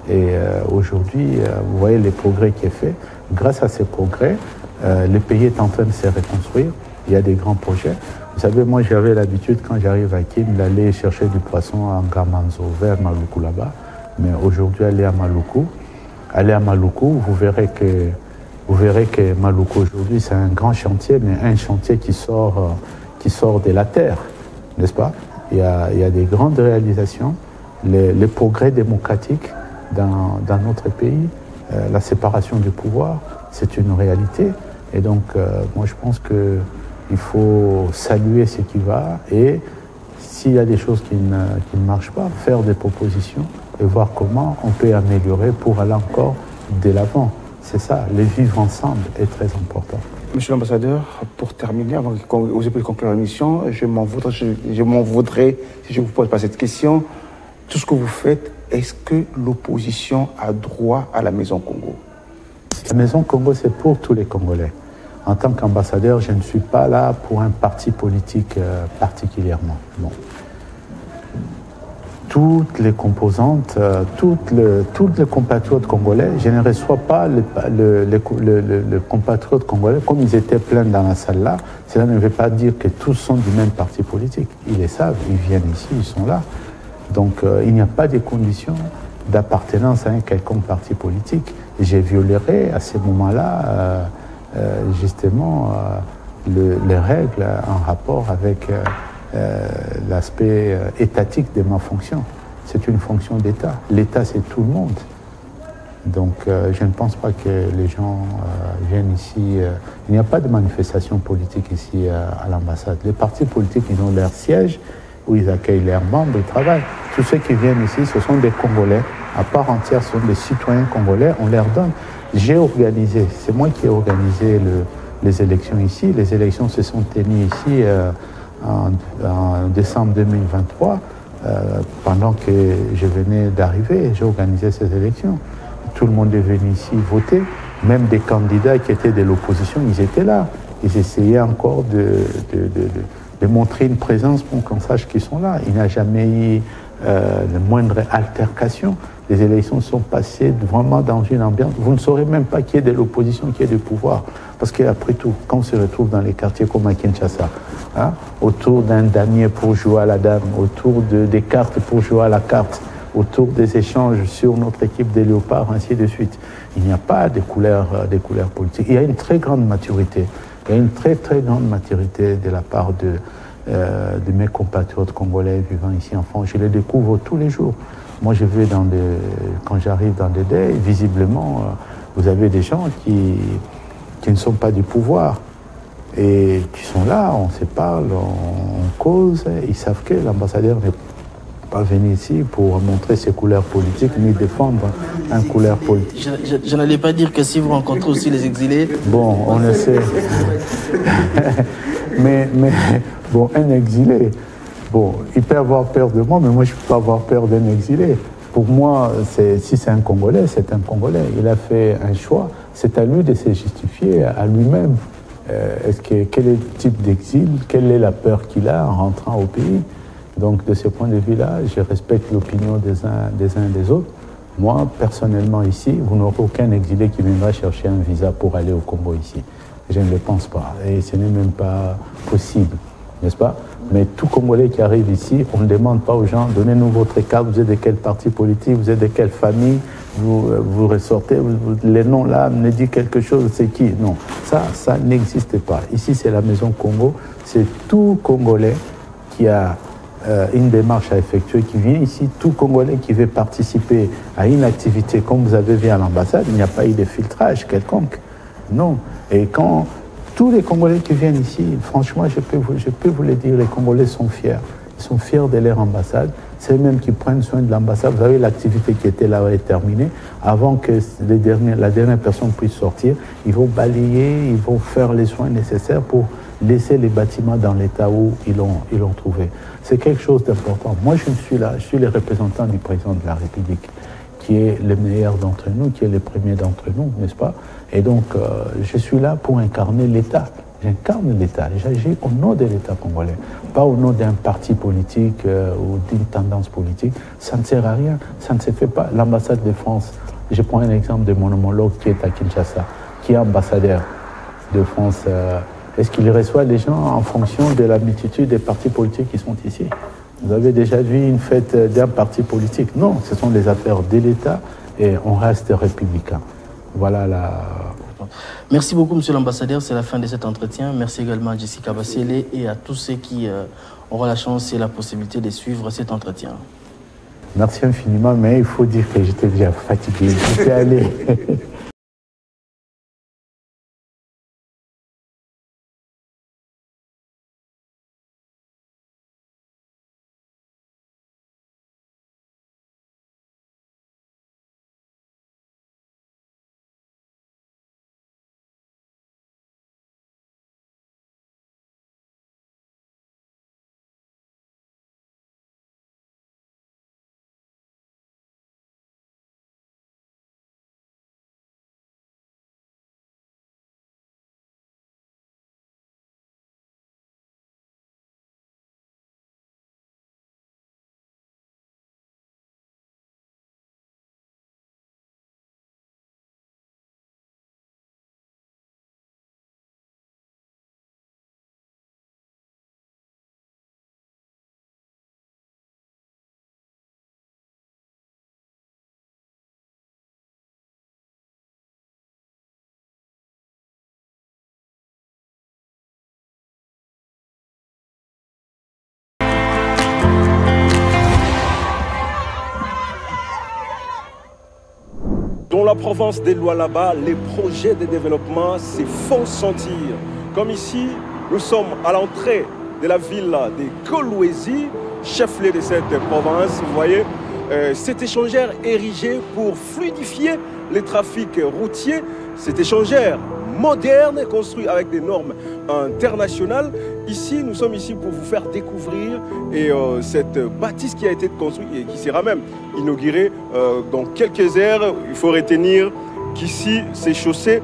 Et aujourd'hui, vous voyez les progrès qui est fait. Grâce à ces progrès, le pays est en train de se reconstruire. Il y a des grands projets. Vous savez, moi, j'avais l'habitude, quand j'arrive à Kim, d'aller chercher du poisson en Gamanzo, vers Maluku là-bas. Mais aujourd'hui, aller à Maluku, vous verrez que Maluku aujourd'hui, c'est un grand chantier, mais un chantier qui sort de la terre, n'est-ce pas? Il y a des grandes réalisations, les progrès démocratiques dans notre pays, la séparation du pouvoir, c'est une réalité. Et donc, moi, je pense qu'il faut saluer ce qui va et s'il y a des choses qui ne marchent pas, faire des propositions et voir comment on peut améliorer pour aller encore de l'avant. C'est ça, le vivre ensemble est très important. Monsieur l'ambassadeur, pour terminer, avant que vous ayez pu conclure la mission, je m'en voudrais si je ne vous pose pas cette question. Tout ce que vous faites, est-ce que l'opposition a droit à la Maison Congo? La Maison Congo, c'est pour tous les Congolais. En tant qu'ambassadeur, je ne suis pas là pour un parti politique particulièrement. Non. toutes les composantes, toutes les compatriotes congolais. Je ne reçois pas les compatriotes congolais comme ils étaient pleins dans la salle là. Cela ne veut pas dire que tous sont du même parti politique. Ils le savent, ils viennent ici, ils sont là. Donc il n'y a pas de conditions d'appartenance à un quelconque parti politique. J'ai violé à ce moment-là justement les règles en rapport avec l'aspect étatique de ma fonction. C'est une fonction d'État. L'État, c'est tout le monde. Donc, je ne pense pas que les gens viennent ici. Il n'y a pas de manifestation politique ici à l'ambassade. Les partis politiques, ils ont leur siège où ils accueillent leurs membres, ils travaillent. Tous ceux qui viennent ici, ce sont des Congolais. À part entière, ce sont des citoyens congolais. On leur donne. J'ai organisé, c'est moi qui ai organisé les élections ici. Les élections se sont tenues ici en décembre 2023, pendant que je venais d'arriver, j'ai organisé ces élections. Tout le monde est venu ici voter, même des candidats qui étaient de l'opposition, ils étaient là. Ils essayaient encore de montrer une présence pour qu'on sache qu'ils sont là. Il n'y a jamais eu la moindre altercation. Les élections sont passées vraiment dans une ambiance. Vous ne saurez même pas qui est de l'opposition, qui est du pouvoir. Parce qu'après tout, quand on se retrouve dans les quartiers comme à Kinshasa, hein, autour d'un damier pour jouer à la dame, autour des cartes pour jouer à la carte, autour des échanges sur notre équipe des léopards, ainsi de suite, il n'y a pas de couleurs politiques. Il y a une très grande maturité. Il y a une très très grande maturité de la part de mes compatriotes congolais vivant ici en France. Je les découvre tous les jours. Moi, je vais quand j'arrive dans des dés, visiblement, vous avez des gens qui ne sont pas du pouvoir et qui sont là, on se parle, on cause. Ils savent que l'ambassadeur n'est pas venu ici pour montrer ses couleurs politiques ni défendre un couleur politique. Je n'allais pas dire que si vous rencontrez aussi les exilés... Bon, on le sait. mais bon, un exilé... Bon, il peut avoir peur de moi, mais moi, je ne peux pas avoir peur d'un exilé. Pour moi, si c'est un Congolais, c'est un Congolais. Il a fait un choix. C'est à lui de se justifier à lui-même. Quel est le type d'exil? Quelle est la peur qu'il a en rentrant au pays? Donc, de ce point de vue-là, je respecte l'opinion des uns et des autres. Moi, personnellement, ici, vous n'aurez aucun exilé qui viendra chercher un visa pour aller au Congo ici. Je ne le pense pas. Et ce n'est même pas possible, n'est-ce pas? Mais tout Congolais qui arrive ici, on ne demande pas aux gens, donnez-nous votre carte, vous êtes de quel parti politique, vous êtes de quelle famille, vous ressortez, les noms là me disent quelque chose, c'est qui? Non, ça n'existe pas. Ici, c'est la Maison Congo, c'est tout Congolais qui a une démarche à effectuer, qui vient ici, tout Congolais qui veut participer à une activité, comme vous avez vu à l'ambassade, il n'y a pas eu de filtrage quelconque. Non. Et quand tous les Congolais qui viennent ici, franchement, je peux vous le dire, les Congolais sont fiers. Ils sont fiers de leur ambassade. C'est eux-mêmes qui prennent soin de l'ambassade. Vous savez, l'activité qui était là est terminée. Avant que la dernière personne puisse sortir, ils vont balayer, ils vont faire les soins nécessaires pour laisser les bâtiments dans l'état où ils l'ont trouvé. C'est quelque chose d'important. Moi, je suis là, je suis le représentant du président de la République, qui est le meilleur d'entre nous, qui est le premier d'entre nous, n'est-ce pas? Et donc, je suis là pour incarner l'État. J'incarne l'État. J'agis au nom de l'État congolais, pas au nom d'un parti politique ou d'une tendance politique. Ça ne sert à rien. Ça ne se fait pas. L'ambassade de France, je prends un exemple de mon homologue qui est à Kinshasa, qui est ambassadeur de France. Est-ce qu'il reçoit les gens en fonction de la multitude des partis politiques qui sont ici? Vous avez déjà vu une fête d'un parti politique? Non, ce sont les affaires de l'État et on reste républicain. Voilà la... Merci beaucoup, monsieur l'ambassadeur. C'est la fin de cet entretien. Merci également à Jessica Bassele et à tous ceux qui auront la chance et la possibilité de suivre cet entretien. Merci infiniment, mais il faut dire que j'étais déjà fatigué. J'étais allé... la province des Lualaba, les projets de développement se font sentir. Comme ici, nous sommes à l'entrée de la ville de Kolwezi, chef-lieu de cette province. Vous voyez, cet échangeur érigé pour fluidifier les trafics routiers. Cet échangeur moderne, construit avec des normes internationales. Ici, nous sommes ici pour vous faire découvrir cette bâtisse qui a été construite et qui sera même inaugurée dans quelques heures. Il faut retenir qu'ici, ces chaussées,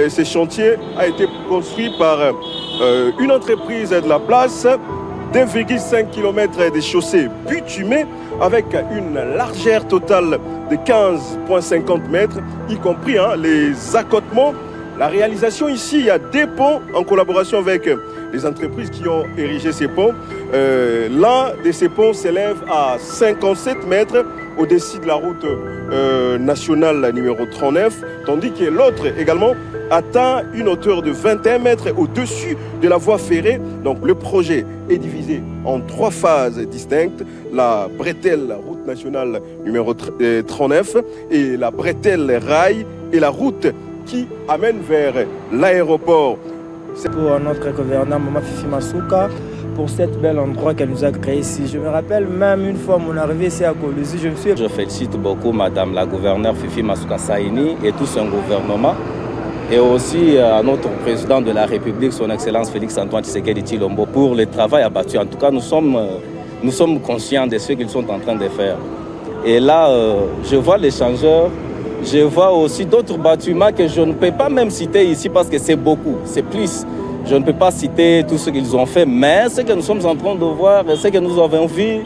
ces chantiers a été construit par une entreprise de la place, 2,5 km de chaussées bitumées avec une largeur totale de 15,50 mètres, y compris les accotements. La réalisation ici, il y a des ponts en collaboration avec les entreprises qui ont érigé ces ponts. L'un de ces ponts s'élève à 57 mètres au-dessus de la route nationale numéro 39, tandis que l'autre également atteint une hauteur de 21 mètres au-dessus de la voie ferrée. Donc le projet est divisé en 3 phases distinctes. La bretelle, la route nationale numéro 39, et la bretelle rail et la route qui amène vers l'aéroport. C'est pour notre gouverneur Maman Fifi Masuka, pour cet bel endroit qu'elle nous a créé ici. Je me rappelle même une fois mon arrivée ici à Kolwezi, Je félicite beaucoup Madame la gouverneure Fifi Masuka Saini et tout son gouvernement, et aussi à notre président de la République, son Excellence Félix Antoine Tshisekedi Tshilombo, pour le travail abattu. En tout cas, nous sommes conscients de ce qu'ils sont en train de faire. Et là, je vois l'échangeur. Je vois aussi d'autres bâtiments que je ne peux pas même citer ici parce que c'est beaucoup, c'est plus. Je ne peux pas citer tout ce qu'ils ont fait, mais ce que nous sommes en train de voir, ce que nous avons vu,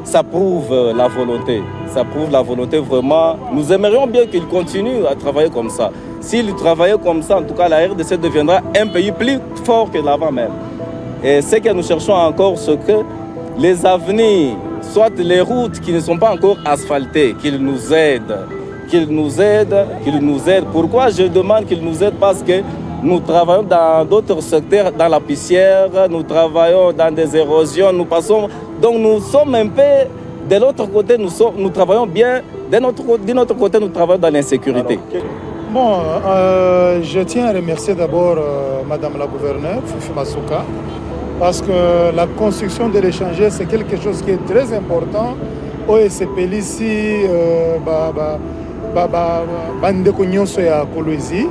ça prouve la volonté. Ça prouve la volonté vraiment. Nous aimerions bien qu'ils continuent à travailler comme ça. S'ils travaillaient comme ça, en tout cas, la RDC deviendra un pays plus fort que l'avant même. Et ce que nous cherchons encore, c'est que les avenirs, soit les routes qui ne sont pas encore asphaltées, qu'ils nous aident. Qu'ils nous aident. Pourquoi je demande qu'ils nous aident? Parce que nous travaillons dans d'autres secteurs, dans la poussière, nous travaillons dans des érosions, nous passons. Donc nous sommes un peu, de l'autre côté, nous travaillons bien, de notre côté, nous travaillons dans l'insécurité. Bon, je tiens à remercier d'abord Madame la gouverneure, Fifi Masuka, parce que la construction de l'échangeur, c'est quelque chose qui est très important. OSP ici, bandeko nyonso ya Kolwezi,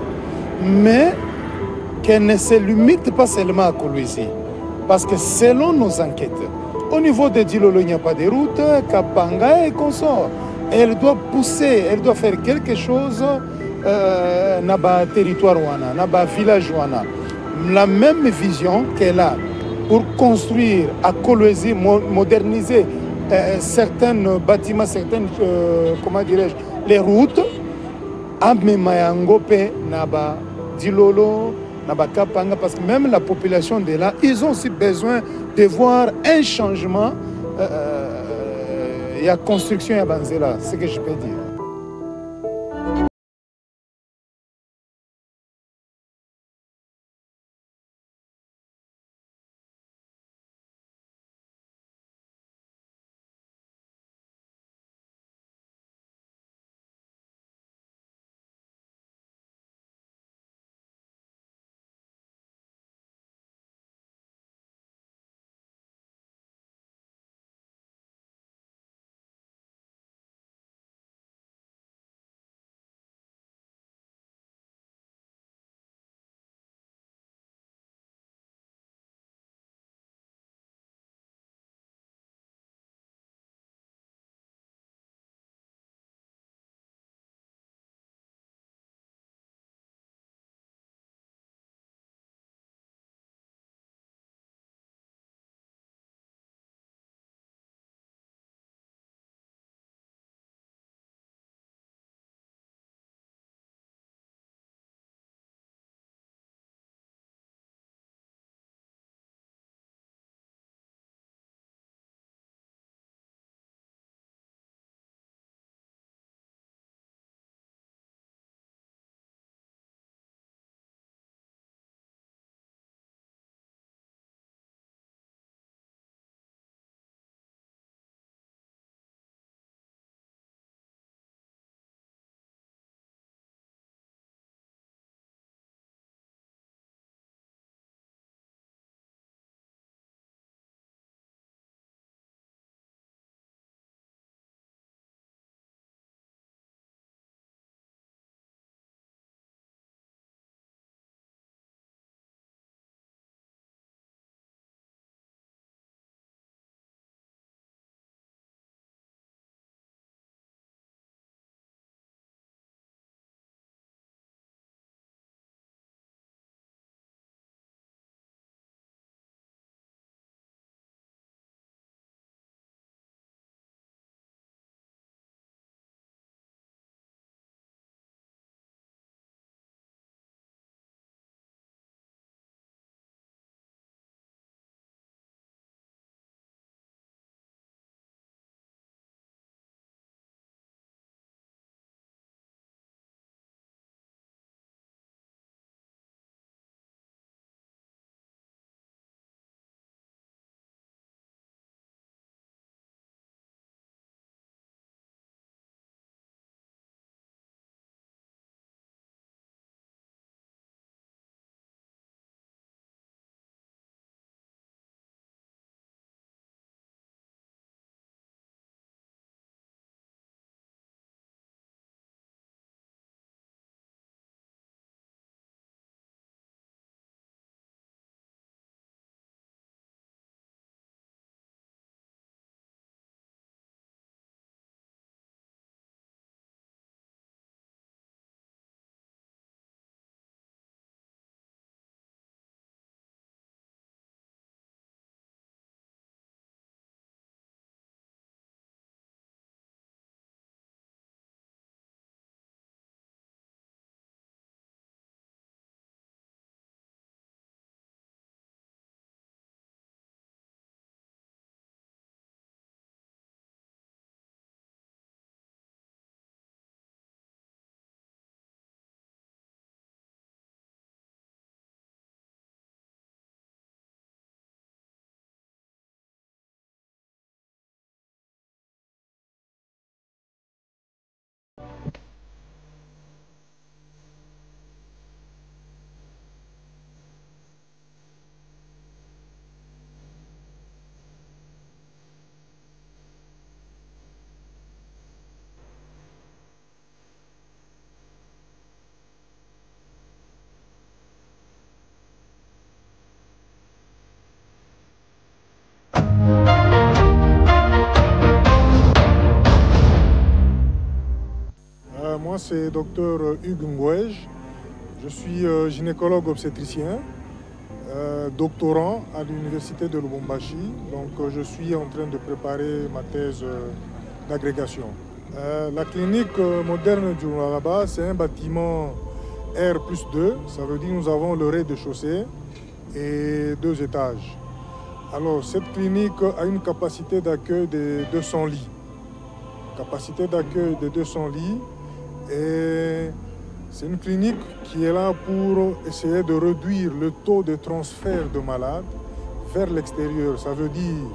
mais qu'elle ne se limite pas seulement à Kolwezi. Parce que selon nos enquêtes, au niveau de Dilolo, il n'y a pas de route, Kapanga et consort. Elle doit pousser, elle doit faire quelque chose dans le territoire, dans le village. La même vision qu'elle a pour construire à Kolwezi, moderniser certains bâtiments, certaines, comment dirais-je, les routes, Naba Dilolo, Naba Kapanga, parce que même la population de là, ils ont aussi besoin de voir un changement. Il y a construction à Banzela, c'est ce que je peux dire. Moi, c'est Dr Hugues Ngouège. Je suis gynécologue obstétricien, doctorant à l'université de Lubumbashi. Donc, je suis en train de préparer ma thèse d'agrégation. La clinique moderne du Lualaba, c'est un bâtiment R+2. Ça veut dire que nous avons le rez-de-chaussée et 2 étages. Alors, cette clinique a une capacité d'accueil de 200 lits. Capacité d'accueil de 200 lits. Et c'est une clinique qui est là pour essayer de réduire le taux de transfert de malades vers l'extérieur. Ça veut dire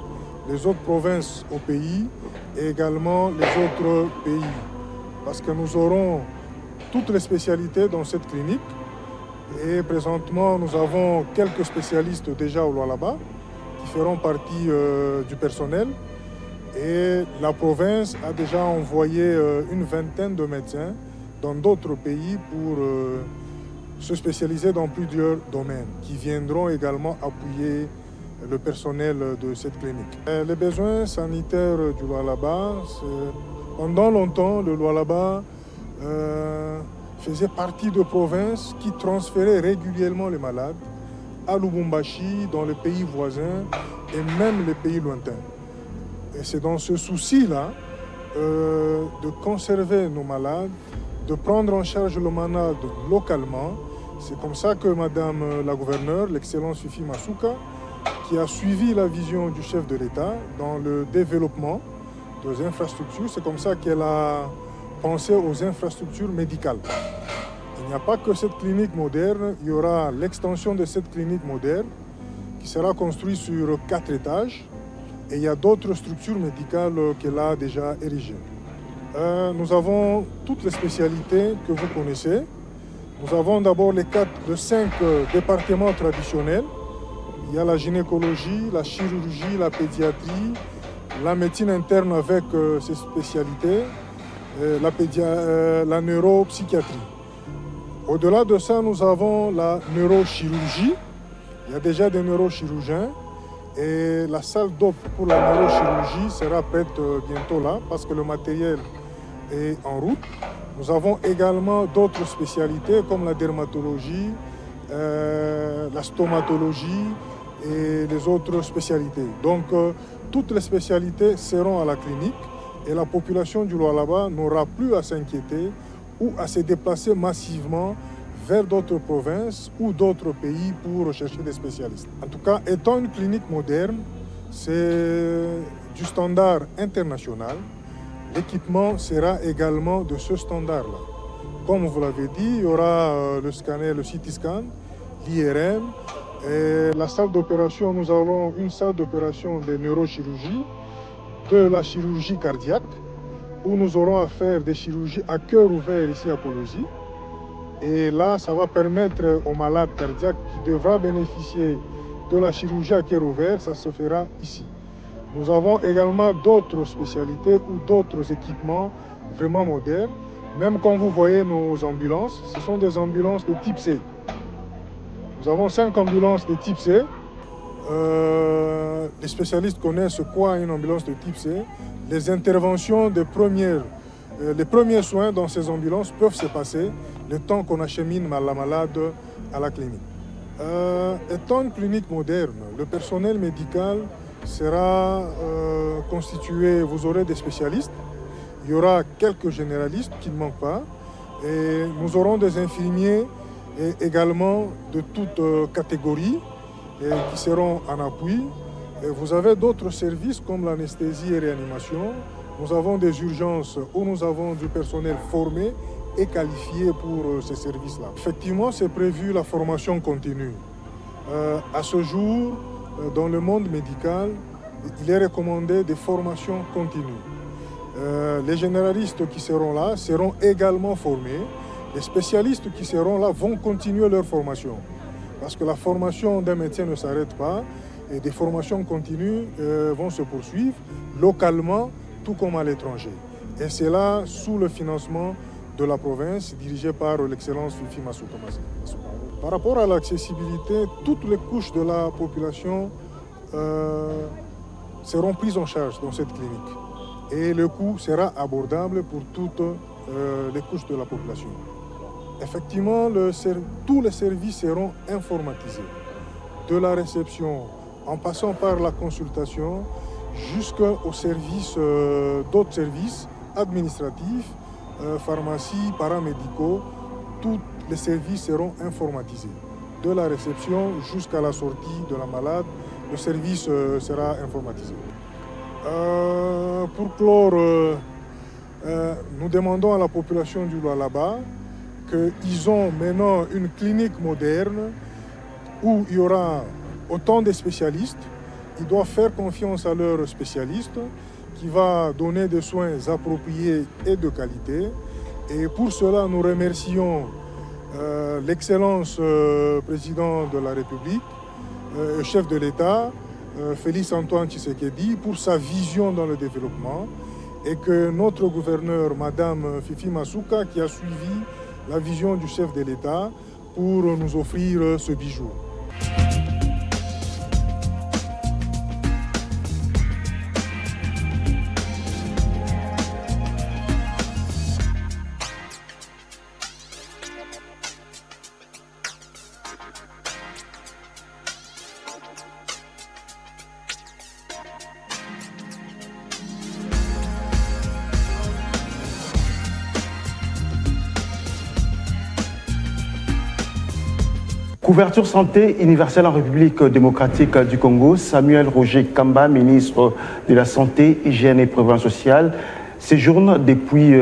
les autres provinces au pays et également les autres pays. Parce que nous aurons toutes les spécialités dans cette clinique. Et présentement, nous avons quelques spécialistes déjà au Lualaba qui feront partie du personnel. Et la province a déjà envoyé une vingtaine de médecins dans d'autres pays pour se spécialiser dans plusieurs domaines qui viendront également appuyer le personnel de cette clinique. Les besoins sanitaires du Lualaba, pendant longtemps, le Lualaba faisait partie de provinces qui transféraient régulièrement les malades à Lubumbashi, dans les pays voisins et même les pays lointains. Et c'est dans ce souci-là de conserver nos malades, de prendre en charge le malade localement. C'est comme ça que Madame la gouverneure, l'Excellence Fifi Masuka, qui a suivi la vision du chef de l'État dans le développement des infrastructures, c'est comme ça qu'elle a pensé aux infrastructures médicales. Il n'y a pas que cette clinique moderne, il y aura l'extension de cette clinique moderne qui sera construite sur 4 étages. Et il y a d'autres structures médicales qu'elle a déjà érigées. Nous avons toutes les spécialités que vous connaissez. Nous avons d'abord les 5 départements traditionnels. Il y a la gynécologie, la chirurgie, la pédiatrie, la médecine interne avec ses spécialités, la neuropsychiatrie. Au-delà de ça, nous avons la neurochirurgie. Il y a déjà des neurochirurgiens. Et la salle d'op pour la neurochirurgie sera prête bientôt là parce que le matériel est en route. Nous avons également d'autres spécialités comme la dermatologie, la stomatologie et les autres spécialités. Donc toutes les spécialités seront à la clinique et la population du Lualaba n'aura plus à s'inquiéter ou à se déplacer massivement vers d'autres provinces ou d'autres pays pour rechercher des spécialistes. En tout cas, étant une clinique moderne, c'est du standard international. L'équipement sera également de ce standard-là. Comme vous l'avez dit, il y aura le scanner, le CT scan, l'IRM. Et la salle d'opération, nous avons une salle d'opération de neurochirurgie, de la chirurgie cardiaque, où nous aurons à faire des chirurgies à cœur ouvert ici à Kolwezi. Et là, ça va permettre aux malades cardiaques qui devra bénéficier de la chirurgie à cœur ouvert, ça se fera ici. Nous avons également d'autres spécialités ou d'autres équipements vraiment modernes. Même quand vous voyez nos ambulances, ce sont des ambulances de type C. Nous avons 5 ambulances de type C. Les spécialistes connaissent quoi une ambulance de type C. Les interventions de les premiers soins dans ces ambulances peuvent se passer le temps qu'on achemine la malade à la clinique. Étant une clinique moderne, le personnel médical sera constitué, vous aurez des spécialistes, il y aura quelques généralistes qui ne manquent pas, et nous aurons des infirmiers et également de toutes catégories qui seront en appui. Et vous avez d'autres services comme l'anesthésie et réanimation. Nous avons des urgences où nous avons du personnel formé et qualifié pour ces services-là. Effectivement, c'est prévu la formation continue. À ce jour, dans le monde médical, il est recommandé des formations continues. Les généralistes qui seront là seront également formés. Les spécialistes qui seront là vont continuer leur formation. Parce que la formation d'un médecin ne s'arrête pas et des formations continues vont se poursuivre localement tout comme à l'étranger. Et c'est là sous le financement de la province dirigée par l'excellence Fifi Masuka. Par rapport à l'accessibilité, toutes les couches de la population seront prises en charge dans cette clinique. Et le coût sera abordable pour toutes les couches de la population. Effectivement, tous les services seront informatisés, de la réception en passant par la consultation jusqu'aux services, d'autres services administratifs, pharmacie, paramédicaux. Tous les services seront informatisés. De la réception jusqu'à la sortie de la malade, le service sera informatisé. Pour clore, nous demandons à la population du Lualaba qu'ils ont maintenant une clinique moderne où il y aura autant de spécialistes. Ils doivent faire confiance à leurs spécialistes qui va donner des soins appropriés et de qualité. Et pour cela, nous remercions l'excellence président de la République, chef de l'État, Félix Antoine Tshisekedi, pour sa vision dans le développement, et que notre gouverneur, Madame Fifi Masuka, qui a suivi la vision du chef de l'État pour nous offrir ce bijou. Couverture santé universelle en République démocratique du Congo, Samuel Roger Kamba, ministre de la Santé, Hygiène et Prévention sociale, séjourne depuis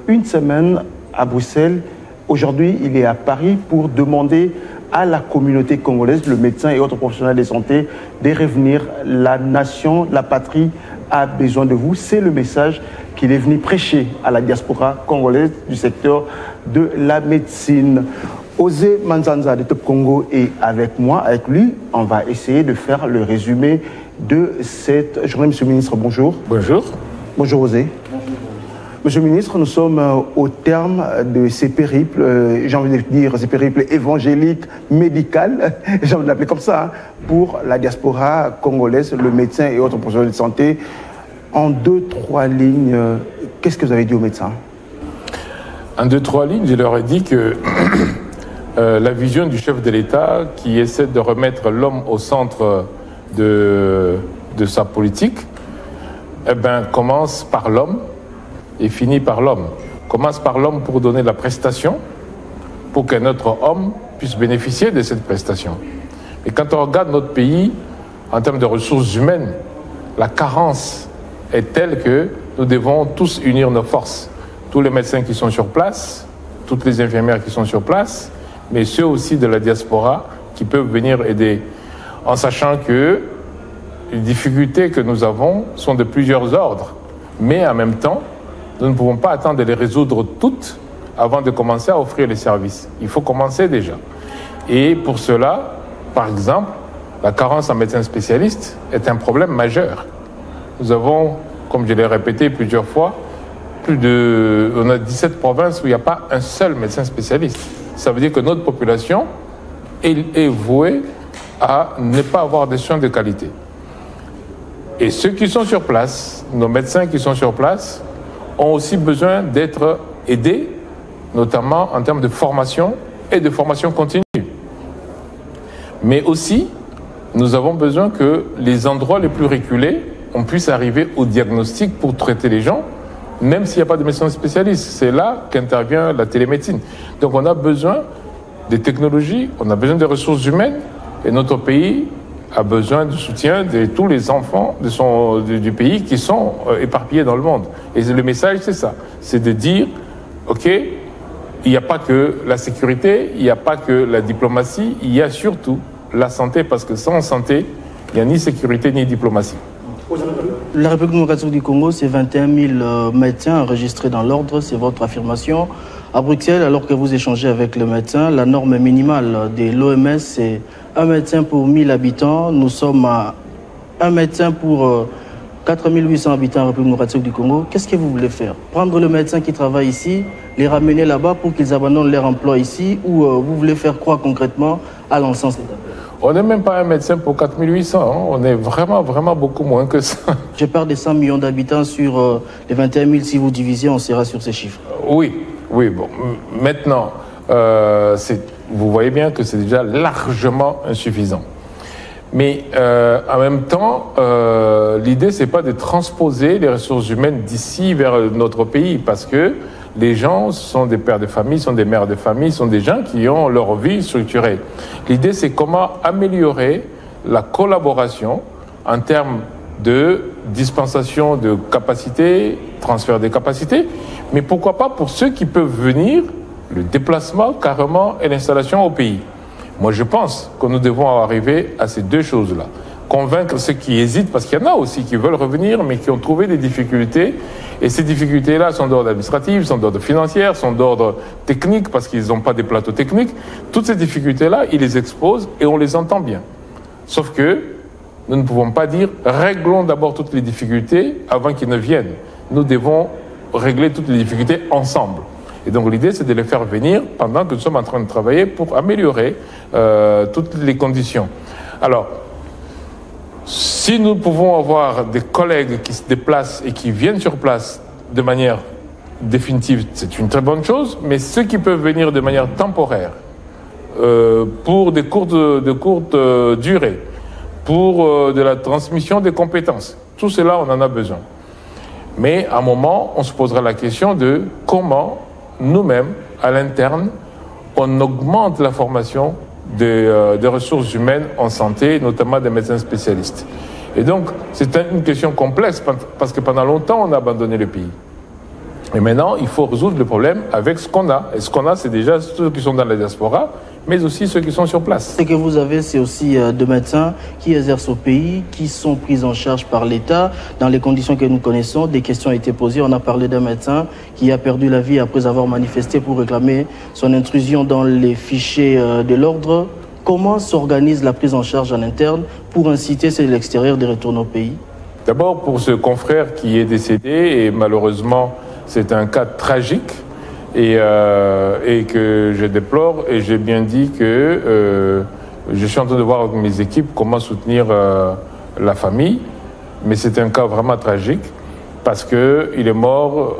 une semaine à Bruxelles. Aujourd'hui, il est à Paris pour demander à la communauté congolaise, le médecin et autres professionnels de santé, de revenir. La nation, la patrie a besoin de vous. C'est le message qu'il est venu prêcher à la diaspora congolaise du secteur de la médecine. Osé Manzanza de Top Congo est avec moi, avec lui. On va essayer de faire le résumé de cette journée. Monsieur le ministre, bonjour. Bonjour. Bonjour Osé. Bonjour. Monsieur le ministre, nous sommes au terme de ces périples, j'ai envie de dire ces périples évangéliques, médicales, j'ai envie de l'appeler comme ça, pour la diaspora congolaise, le médecin et autres professionnels de santé. En 2-3 lignes, qu'est-ce que vous avez dit aux médecins? En 2-3 lignes, je leur ai dit que la vision du chef de l'État qui essaie de remettre l'homme au centre de sa politique, commence par l'homme et finit par l'homme. Commence par l'homme pour donner la prestation, pour qu'un autre homme puisse bénéficier de cette prestation. Et quand on regarde notre pays, en termes de ressources humaines, la carence est telle que nous devons tous unir nos forces. Tous les médecins qui sont sur place, toutes les infirmières qui sont sur place, mais ceux aussi de la diaspora qui peuvent venir aider, en sachant que les difficultés que nous avons sont de plusieurs ordres, mais en même temps, nous ne pouvons pas attendre de les résoudre toutes avant de commencer à offrir les services. Il faut commencer déjà. Et pour cela, par exemple, la carence en médecins spécialistes est un problème majeur. Nous avons, comme je l'ai répété plusieurs fois, on a 17 provinces où il n'y a pas un seul médecin spécialiste. Ça veut dire que notre population est vouée à ne pas avoir des soins de qualité. Et ceux qui sont sur place, nos médecins qui sont sur place, ont aussi besoin d'être aidés, notamment en termes de formation et de formation continue. Mais aussi, nous avons besoin que les endroits les plus reculés, on puisse arriver au diagnostic pour traiter les gens, même s'il n'y a pas de médecin spécialiste. C'est là qu'intervient la télémédecine. Donc on a besoin de technologies, on a besoin de ressources humaines, et notre pays a besoin du soutien de tous les enfants du pays qui sont éparpillés dans le monde. Et le message, c'est ça. C'est de dire, OK, il n'y a pas que la sécurité, il n'y a pas que la diplomatie, il y a surtout la santé, parce que sans santé, il n'y a ni sécurité ni diplomatie. La République démocratique du Congo, c'est 21 000 médecins enregistrés dans l'ordre, c'est votre affirmation. À Bruxelles, alors que vous échangez avec le médecin, la norme minimale de l'OMS, c'est un médecin pour 1000 habitants. Nous sommes à un médecin pour 4 800 habitants en République démocratique du Congo. Qu'est-ce que vous voulez faire? Prendre le médecin qui travaille ici, les ramener là-bas pour qu'ils abandonnent leur emploi ici, ou vous voulez faire quoi concrètement à l'ensemble? On n'est même pas un médecin pour 4800, hein. On est vraiment, vraiment beaucoup moins que ça. Je parle des 100 millions d'habitants sur les 21 000, si vous divisez, on sera sur ces chiffres. Oui, bon. Maintenant, vous voyez bien que c'est déjà largement insuffisant. Mais en même temps, l'idée, c'est pas de transposer les ressources humaines d'ici vers notre pays, parce que les gens sont des pères de famille, sont des mères de famille, sont des gens qui ont leur vie structurée. L'idée, c'est comment améliorer la collaboration en termes de dispensation de capacités, transfert des capacités, mais pourquoi pas pour ceux qui peuvent venir, le déplacement carrément et l'installation au pays. Moi, je pense que nous devons arriver à ces deux choses-là. Convaincre ceux qui hésitent, parce qu'il y en a aussi qui veulent revenir, mais qui ont trouvé des difficultés. Et ces difficultés-là sont d'ordre administratif, sont d'ordre financier, sont d'ordre technique, parce qu'ils n'ont pas des plateaux techniques. Toutes ces difficultés-là, ils les exposent et on les entend bien. Sauf que nous ne pouvons pas dire « réglons d'abord toutes les difficultés avant qu'ils ne viennent ». Nous devons régler toutes les difficultés ensemble. Et donc l'idée, c'est de les faire venir pendant que nous sommes en train de travailler pour améliorer toutes les conditions. Alors, si nous pouvons avoir des collègues qui se déplacent et qui viennent sur place de manière définitive, c'est une très bonne chose, mais ceux qui peuvent venir de manière temporaire, pour de courtes durées, pour de la transmission des compétences, tout cela, on en a besoin. Mais à un moment, on se posera la question de comment nous-mêmes, à l'interne, on augmente la formation des ressources humaines en santé, notamment des médecins spécialistes. Et donc, c'est une question complexe, parce que pendant longtemps, on a abandonné le pays. Et maintenant, il faut résoudre le problème avec ce qu'on a. Et ce qu'on a, c'est déjà ceux qui sont dans la diaspora, mais aussi ceux qui sont sur place. Ce que vous avez, c'est aussi de médecins qui exercent au pays, qui sont pris en charge par l'État, dans les conditions que nous connaissons. Des questions ont été posées. On a parlé d'un médecin qui a perdu la vie après avoir manifesté pour réclamer son intrusion dans les fichiers de l'ordre. Comment s'organise la prise en charge en interne pour inciter ceux de l'extérieur de retourner au pays? D'abord, pour ce confrère qui est décédé, et malheureusement, c'est un cas tragique et que je déplore, et j'ai bien dit que je suis en train de voir avec mes équipes comment soutenir la famille, mais c'est un cas vraiment tragique parce qu'il est mort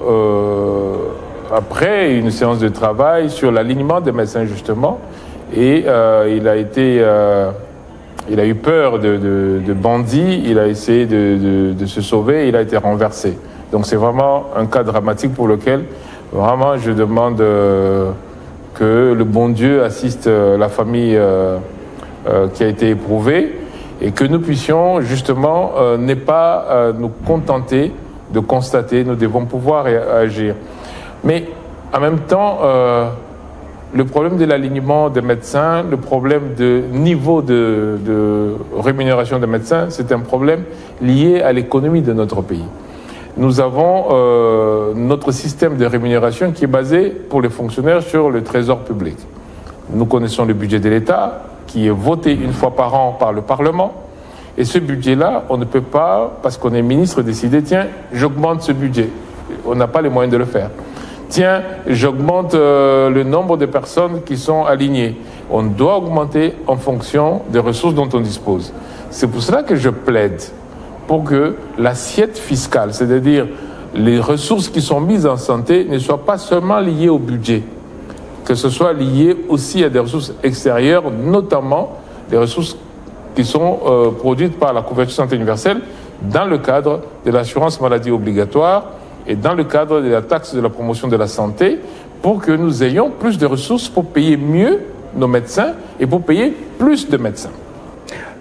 après une séance de travail sur l'alignement des médecins justement, et il a eu peur de bandits, il a essayé de se sauver, il a été renversé. Donc c'est vraiment un cas dramatique pour lequel vraiment je demande que le bon Dieu assiste la famille qui a été éprouvée et que nous puissions justement ne pas nous contenter de constater, nous devons pouvoir agir. Mais en même temps, le problème de l'alignement des médecins, le problème de niveau de rémunération des médecins, c'est un problème lié à l'économie de notre pays. Nous avons notre système de rémunération qui est basé pour les fonctionnaires sur le trésor public. Nous connaissons le budget de l'État qui est voté une fois par an par le Parlement. Et ce budget-là, on ne peut pas, parce qu'on est ministre, décider, tiens, j'augmente ce budget. On n'a pas les moyens de le faire. Tiens, j'augmente le nombre de personnes qui sont alignées. On doit augmenter en fonction des ressources dont on dispose. C'est pour cela que je plaide pour que l'assiette fiscale, c'est-à-dire les ressources qui sont mises en santé, ne soient pas seulement liées au budget, que ce soit lié aussi à des ressources extérieures, notamment des ressources qui sont produites par la couverture santé universelle dans le cadre de l'assurance maladie obligatoire et dans le cadre de la taxe de la promotion de la santé, pour que nous ayons plus de ressources pour payer mieux nos médecins et pour payer plus de médecins.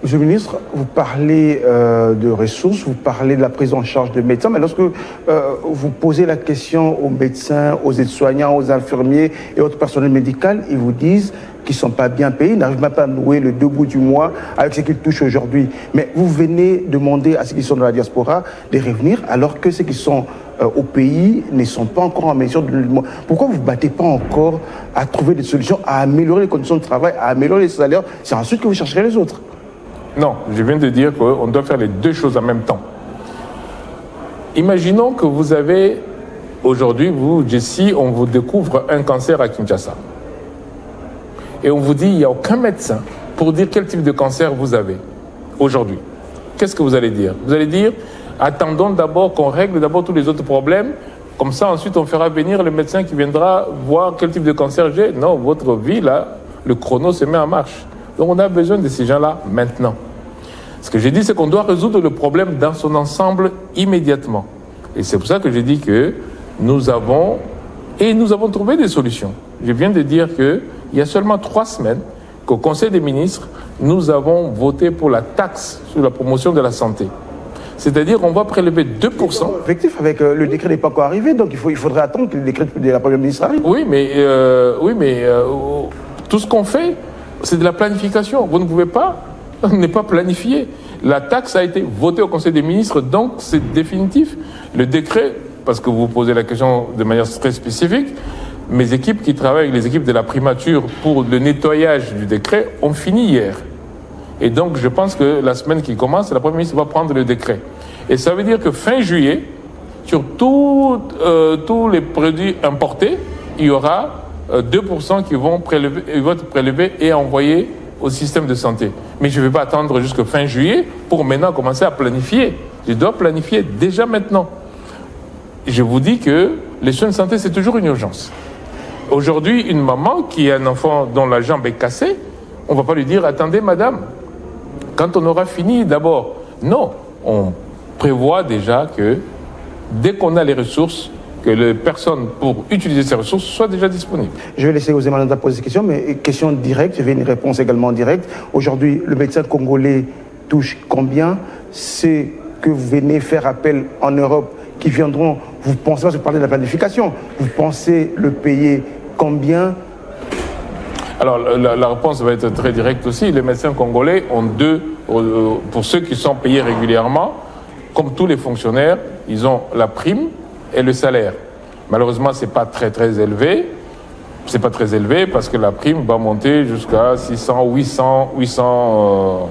Monsieur le ministre, vous parlez de ressources, vous parlez de la prise en charge des médecins, mais lorsque vous posez la question aux médecins, aux aides-soignants, aux infirmiers et autres personnels médicaux, ils vous disent qu'ils ne sont pas bien payés, ils n'arrivent même pas à nouer le 2 bouts du mois avec ce qu'ils touchent aujourd'hui. Mais vous venez demander à ceux qui sont dans la diaspora de revenir, alors que ceux qui sont au pays ne sont pas encore en mesure de... Pourquoi vous ne vous battez pas encore à trouver des solutions, à améliorer les conditions de travail, à améliorer les salaires? C'est ensuite que vous chercherez les autres. Non, je viens de dire qu'on doit faire les deux choses en même temps. Imaginons que vous avez, aujourd'hui, vous, Jessie, on vous découvre un cancer à Kinshasa. Et on vous dit, il n'y a aucun médecin pour dire quel type de cancer vous avez aujourd'hui. Qu'est-ce que vous allez dire? Vous allez dire, attendons d'abord qu'on règle d'abord tous les autres problèmes. Comme ça, ensuite, on fera venir le médecin qui viendra voir quel type de cancer j'ai. Non, votre vie, là, le chrono se met en marche. Donc, on a besoin de ces gens-là maintenant. Ce que j'ai dit, c'est qu'on doit résoudre le problème dans son ensemble immédiatement. Et c'est pour ça que j'ai dit que nous avons trouvé des solutions. Je viens de dire qu'il y a seulement 3 semaines qu'au Conseil des ministres, nous avons voté pour la taxe sur la promotion de la santé. C'est-à-dire qu'on va prélever 2%. Effectif, avec le décret n'est pas encore arrivé, donc il faudrait attendre que le décret de la Première ministre arrive. Oui, mais tout ce qu'on fait, c'est de la planification. Vous ne pouvez pas ne pas planifier. La taxe a été votée au Conseil des ministres, donc c'est définitif. Le décret, parce que vous posez la question de manière très spécifique, mes équipes qui travaillent avec les équipes de la primature pour le nettoyage du décret ont fini hier. Et donc, je pense que la semaine qui commence, la Première ministre va prendre le décret. Et ça veut dire que fin juillet, sur tous les produits importés, il y aura 2% qui vont être prélevés et envoyés au système de santé. Mais je ne vais pas attendre jusqu'à fin juillet pour maintenant commencer à planifier. Je dois planifier déjà maintenant. Je vous dis que les soins de santé, c'est toujours une urgence. Aujourd'hui, une maman qui a un enfant dont la jambe est cassée, on ne va pas lui dire « Attendez, madame ». Quand on aura fini, d'abord, non, on prévoit déjà que dès qu'on a les ressources, que les personnes pour utiliser ces ressources soient déjà disponibles. Je vais laisser José Malanda poser des questions, mais question directe, je vais une réponse également directe. Aujourd'hui, le médecin congolais touche combien? Ceux que vous venez faire appel en Europe, qui viendront, vous pensez, parce que vous parlez de la planification, vous pensez le payer combien? Alors, la réponse va être très directe aussi. Les médecins congolais ont pour ceux qui sont payés régulièrement, comme tous les fonctionnaires, ils ont la prime et le salaire. Malheureusement, c'est pas très élevé. C'est pas très élevé parce que la prime va monter jusqu'à 600, 800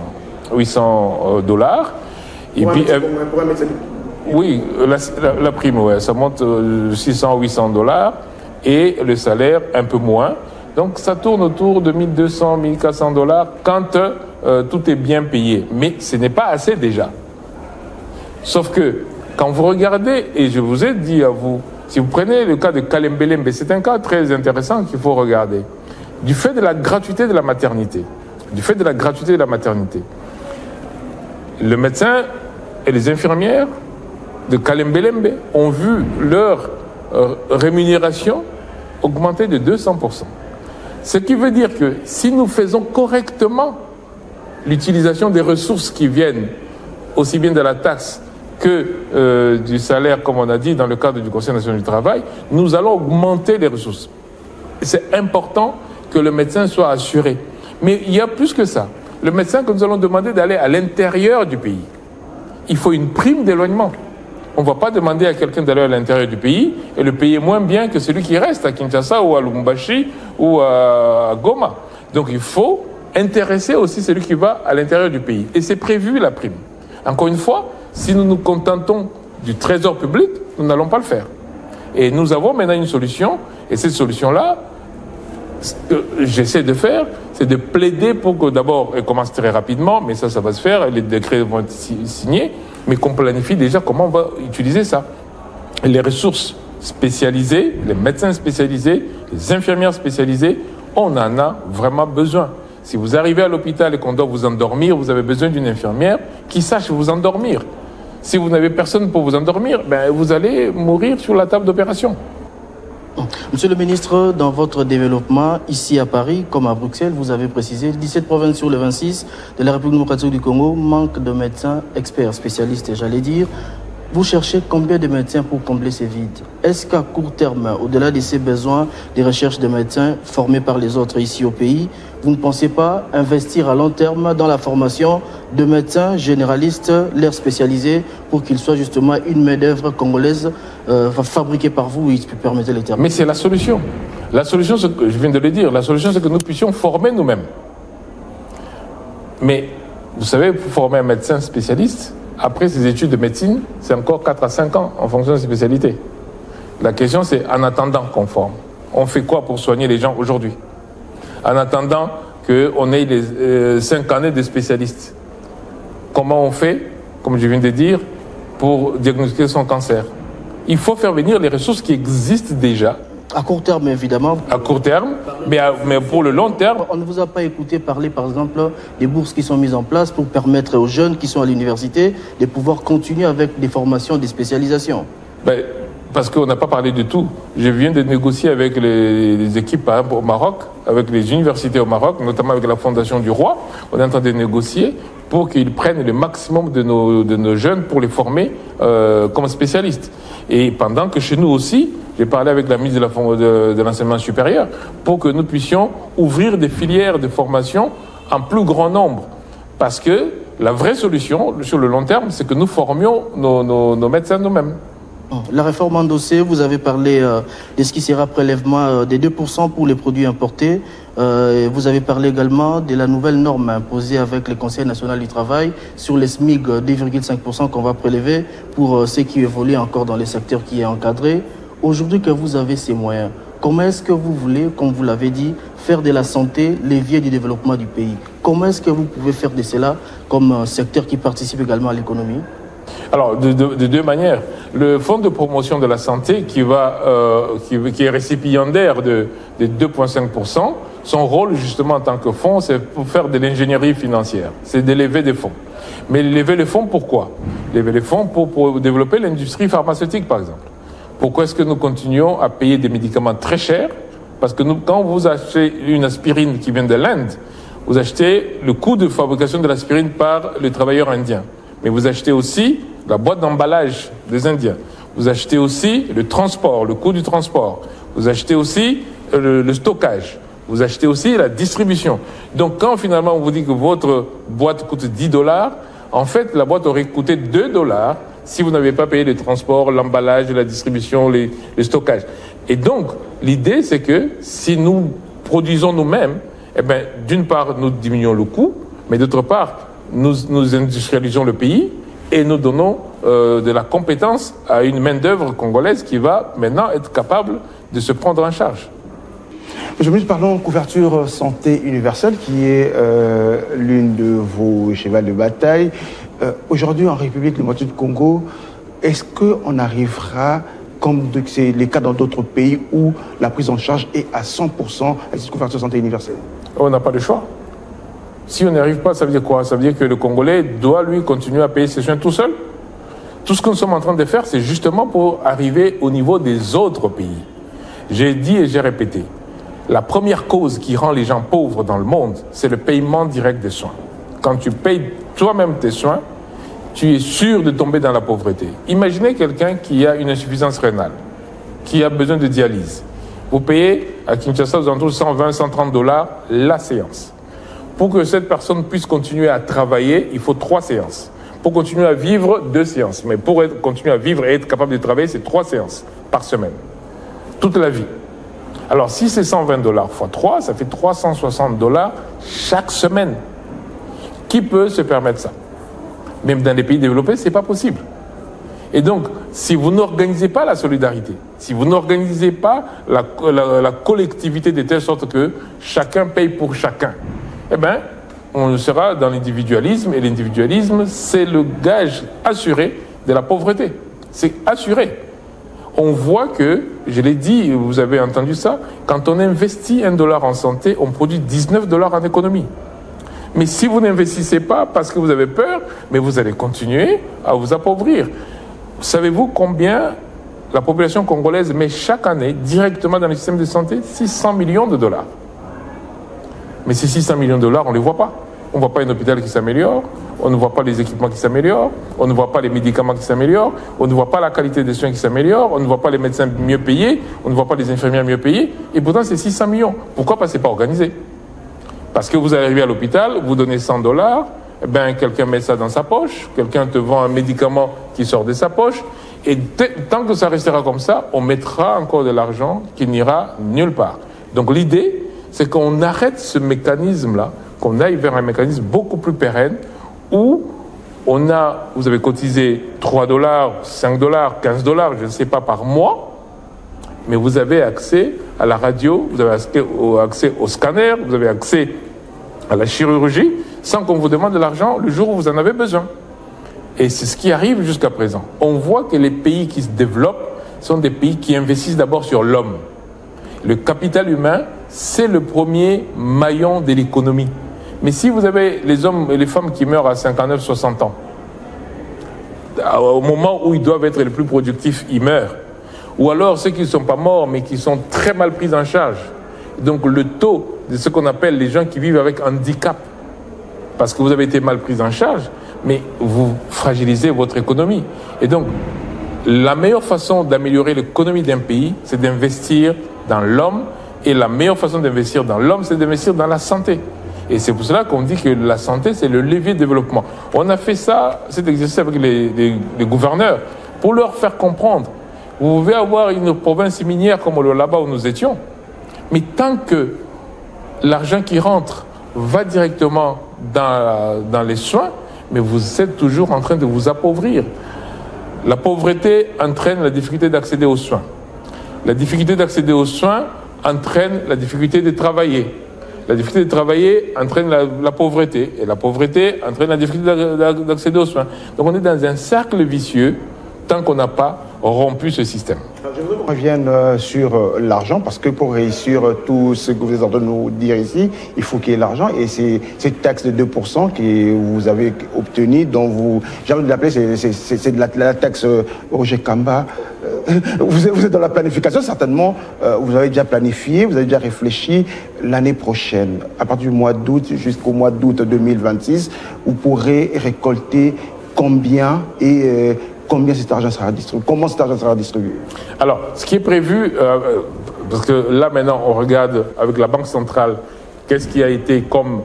dollars. Et puis, oui, la prime, ouais, ça monte 600, 800 dollars et le salaire un peu moins. Donc ça tourne autour de 1200, 1400 dollars quand tout est bien payé. Mais ce n'est pas assez déjà. Sauf que quand vous regardez, et je vous ai dit à vous, si vous prenez le cas de Kalembelembe, c'est un cas très intéressant qu'il faut regarder. Du fait de la gratuité de la maternité, le médecin et les infirmières de Kalembelembe ont vu leur rémunération augmenter de 200%. Ce qui veut dire que si nous faisons correctement l'utilisation des ressources qui viennent aussi bien de la taxe que du salaire, comme on a dit dans le cadre du Conseil national du travail, nous allons augmenter les ressources. C'est important que le médecin soit assuré. Mais il y a plus que ça. Le médecin que nous allons demander d'aller à l'intérieur du pays, il faut une prime d'éloignement. On ne va pas demander à quelqu'un d'aller à l'intérieur du pays et le payer moins bien que celui qui reste à Kinshasa ou à Lubumbashi ou à Goma. Donc il faut intéresser aussi celui qui va à l'intérieur du pays. Et c'est prévu la prime. Encore une fois, si nous nous contentons du trésor public, nous n'allons pas le faire. Et nous avons maintenant une solution, et cette solution-là, ce que j'essaie de faire, c'est de plaider pour que d'abord, elle commence très rapidement, mais ça va se faire, les décrets vont être signés, mais qu'on planifie déjà comment on va utiliser ça. Les ressources spécialisées, les médecins spécialisés, les infirmières spécialisées, on en a vraiment besoin. Si vous arrivez à l'hôpital et qu'on doit vous endormir, vous avez besoin d'une infirmière qui sache vous endormir. Si vous n'avez personne pour vous endormir, vous allez mourir sur la table d'opération. Monsieur le ministre, dans votre développement, ici à Paris, comme à Bruxelles, vous avez précisé 17 provinces sur les 26 de la République démocratique du Congo manquent de médecins experts, spécialistes, j'allais dire. Vous cherchez combien de médecins pour combler ces vides? Est-ce qu'à court terme, au-delà de ces besoins de recherche de médecins formés par les autres ici au pays, vous ne pensez pas investir à long terme dans la formation de médecins généralistes, l'air spécialisés, pour qu'ils soient justement une main-d'œuvre congolaise fabriquée par vous et permettez les termes? Mais c'est la solution. La solution, je viens de le dire, la solution c'est que nous puissions former nous-mêmes. Mais vous savez, pour former un médecin spécialiste, après ces études de médecine, c'est encore 4 à 5 ans en fonction de spécialité. La question c'est, en attendant qu'on forme, on fait quoi pour soigner les gens aujourd'hui? En attendant qu'on ait les 5 années de spécialistes. Comment on fait, comme je viens de dire, pour diagnostiquer son cancer? Il faut faire venir les ressources qui existent déjà. À court terme, évidemment. À court terme, mais pour le long terme. On ne vous a pas écouté parler, par exemple, des bourses qui sont mises en place pour permettre aux jeunes qui sont à l'université de pouvoir continuer avec des formations, des spécialisations. Parce qu'on n'a pas parlé de tout. Je viens de négocier avec les équipes, par exemple, au Maroc, avec les universités au Maroc, notamment avec la Fondation du Roi. On est en train de négocier pour qu'ils prennent le maximum de nos jeunes pour les former comme spécialistes. Et pendant que chez nous aussi, j'ai parlé avec la ministre de l'enseignement supérieur pour que nous puissions ouvrir des filières de formation en plus grand nombre. Parce que la vraie solution, sur le long terme, c'est que nous formions nos médecins nous-mêmes. La réforme endossée, vous avez parlé de ce qui sera prélèvement des 2% pour les produits importés. Vous avez parlé également de la nouvelle norme imposée avec le Conseil national du travail sur les SMIC 2,5% qu'on va prélever pour ceux qui évoluent encore dans les secteurs qui est encadré. Aujourd'hui que vous avez ces moyens, comment est-ce que vous voulez, comme vous l'avez dit, faire de la santé l'évier du développement du pays? Comment est-ce que vous pouvez faire de cela comme un secteur qui participe également à l'économie? Alors, de deux manières. Le Fonds de promotion de la santé, qui est récipiendaire de 2,5%, son rôle, justement, en tant que fonds, c'est pour faire de l'ingénierie financière. C'est de lever des fonds. Mais lever les fonds, pourquoi? Lever les fonds pour développer l'industrie pharmaceutique, par exemple. Pourquoi est-ce que nous continuons à payer des médicaments très chers? Parce que quand vous achetez une aspirine qui vient de l'Inde, vous achetez le coût de fabrication de l'aspirine par les travailleurs indiens. Mais vous achetez aussi la boîte d'emballage des Indiens. Vous achetez aussi le transport, le coût du transport. Vous achetez aussi le stockage. Vous achetez aussi la distribution. Donc quand finalement on vous dit que votre boîte coûte $10, en fait la boîte aurait coûté $2 si vous n'avez pas payé le transport, l'emballage, la distribution, le stockage. Et donc l'idée c'est que si nous produisons nous-mêmes, eh bien, d'une part nous diminuons le coût, mais d'autre part nous industrialisons le pays et nous donnons de la compétence à une main-d'œuvre congolaise qui va maintenant être capable de se prendre en charge. Monsieur le ministre, parlons couverture santé universelle qui est l'une de vos chevals de bataille. Aujourd'hui, en République démocratique du Congo, est-ce qu'on arrivera, comme c'est le cas dans d'autres pays, où la prise en charge est à 100% à cette couverture santé universelle? On n'a pas de choix. Si on n'y arrive pas, ça veut dire quoi? Ça veut dire que le Congolais doit, lui, continuer à payer ses soins tout seul. Tout ce que nous sommes en train de faire, c'est justement pour arriver au niveau des autres pays. J'ai dit et j'ai répété, la première cause qui rend les gens pauvres dans le monde, c'est le paiement direct des soins. Quand tu payes toi-même tes soins, tu es sûr de tomber dans la pauvreté. Imaginez quelqu'un qui a une insuffisance rénale, qui a besoin de dialyse. Vous payez à Kinshasa aux alentours de $120, $130 la séance. Pour que cette personne puisse continuer à travailler, il faut 3 séances. Pour continuer à vivre, 2 séances. Mais pour continuer à vivre et être capable de travailler, c'est 3 séances par semaine. Toute la vie. Alors, si c'est $120 x 3, ça fait $360 chaque semaine. Qui peut se permettre ça? Même dans les pays développés, ce n'est pas possible. Et donc, si vous n'organisez pas la solidarité, si vous n'organisez pas la collectivité de telle sorte que chacun paye pour chacun, eh bien, on sera dans l'individualisme, et l'individualisme, c'est le gage assuré de la pauvreté. C'est assuré. On voit que, je l'ai dit, vous avez entendu ça, quand on investit $1 en santé, on produit $19 en économie. Mais si vous n'investissez pas parce que vous avez peur, mais vous allez continuer à vous appauvrir. Savez-vous combien la population congolaise met chaque année directement dans le système de santé? $600 millions. Mais ces $600 millions, on ne les voit pas. On ne voit pas un hôpital qui s'améliore, on ne voit pas les équipements qui s'améliorent, on ne voit pas les médicaments qui s'améliorent, on ne voit pas la qualité des soins qui s'améliore, on ne voit pas les médecins mieux payés, on ne voit pas les infirmières mieux payées, et pourtant c'est 600 millions. Pourquoi? Parce que ce n'est pas organisé. Parce que vous arrivez à l'hôpital, vous donnez $100, eh ben, quelqu'un met ça dans sa poche, quelqu'un te vend un médicament qui sort de sa poche, et tant que ça restera comme ça, on mettra encore de l'argent qui n'ira nulle part. Donc l'idée, c'est qu'on arrête ce mécanisme-là, qu'on aille vers un mécanisme beaucoup plus pérenne, où vous avez cotisé $3, $5, $15, je ne sais pas, par mois, mais vous avez accès à la radio, vous avez accès au scanner, vous avez accès à la chirurgie sans qu'on vous demande de l'argent le jour où vous en avez besoin. Et c'est ce qui arrive jusqu'à présent. On voit que les pays qui se développent sont des pays qui investissent d'abord sur l'homme. Le capital humain, c'est le premier maillon de l'économie. Mais si vous avez les hommes et les femmes qui meurent à 59, 60 ans, au moment où ils doivent être les plus productifs, ils meurent. Ou alors ceux qui ne sont pas morts, mais qui sont très mal pris en charge. Donc le taux de ce qu'on appelle les gens qui vivent avec handicap, parce que vous avez été mal pris en charge, mais vous fragilisez votre économie. Et donc, la meilleure façon d'améliorer l'économie d'un pays, c'est d'investir dans l'homme. Et la meilleure façon d'investir dans l'homme, c'est d'investir dans la santé. Et c'est pour cela qu'on dit que la santé, c'est le levier de développement. On a fait ça, cet exercice avec les gouverneurs, pour leur faire comprendre. Vous pouvez avoir une province minière comme là-bas où nous étions, mais tant que l'argent qui rentre va directement dans les soins, mais vous êtes toujours en train de vous appauvrir. La pauvreté entraîne la difficulté d'accéder aux soins. La difficulté d'accéder aux soins entraîne la difficulté de travailler. La difficulté de travailler entraîne la pauvreté. Et la pauvreté entraîne la difficulté d'accéder aux soins. Donc on est dans un cercle vicieux tant qu'on n'a pas rompu ce système. Je voudrais qu'on revienne sur l'argent, parce que pour réussir tout ce que vous êtes en train de nous dire ici, il faut qu'il y ait l'argent. Et c'est cette taxe de 2% que vous avez obtenue, dont vous, j'ai envie de l'appeler, c'est de la taxe Roger Kamba. Vous êtes dans la planification, certainement, vous avez déjà planifié, vous avez déjà réfléchi l'année prochaine, à partir du mois d'août jusqu'au mois d'août 2026, vous pourrez récolter combien et combien cet argent sera distribué? Comment cet argent sera distribué? Alors, ce qui est prévu, parce que là maintenant on regarde avec la Banque centrale qu'est-ce qui a été comme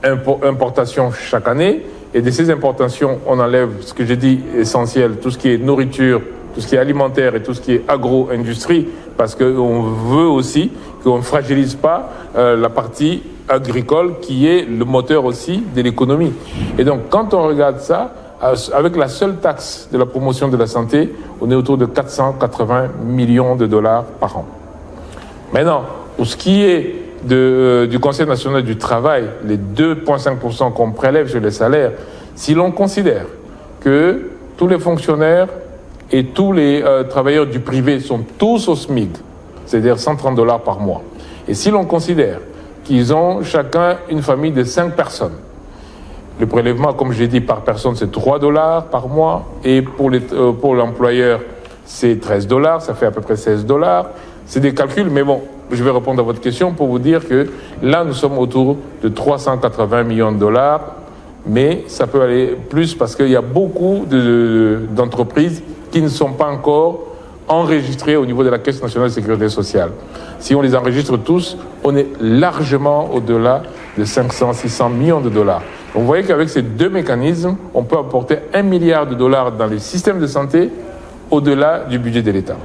importation chaque année, et de ces importations on enlève ce que j'ai dit essentiel, tout ce qui est nourriture, tout ce qui est alimentaire et tout ce qui est agro-industrie, parce qu'on veut aussi qu'on ne fragilise pas la partie agricole qui est le moteur aussi de l'économie. Et donc quand on regarde ça, avec la seule taxe de la promotion de la santé, on est autour de 480 millions de dollars par an. Maintenant, pour ce qui est du Conseil national du travail, les 2,5% qu'on prélève sur les salaires, si l'on considère que tous les fonctionnaires et tous les travailleurs du privé sont tous au SMIC, c'est-à-dire 130 dollars par mois, et si l'on considère qu'ils ont chacun une famille de 5 personnes, le prélèvement, comme j'ai dit, par personne, c'est 3 dollars par mois. Et pour l'employeur, c'est 13 dollars. Ça fait à peu près 16 dollars. C'est des calculs, mais bon, je vais répondre à votre question pour vous dire que là, nous sommes autour de 380 millions de dollars. Mais ça peut aller plus parce qu'il y a beaucoup d'entreprises qui ne sont pas encore enregistrées au niveau de la Caisse nationale de sécurité sociale. Si on les enregistre tous, on est largement au-delà de 500-600 millions de dollars. Donc vous voyez qu'avec ces deux mécanismes, on peut apporter 1 milliard de dollars dans les systèmes de santé au-delà du budget de l'État.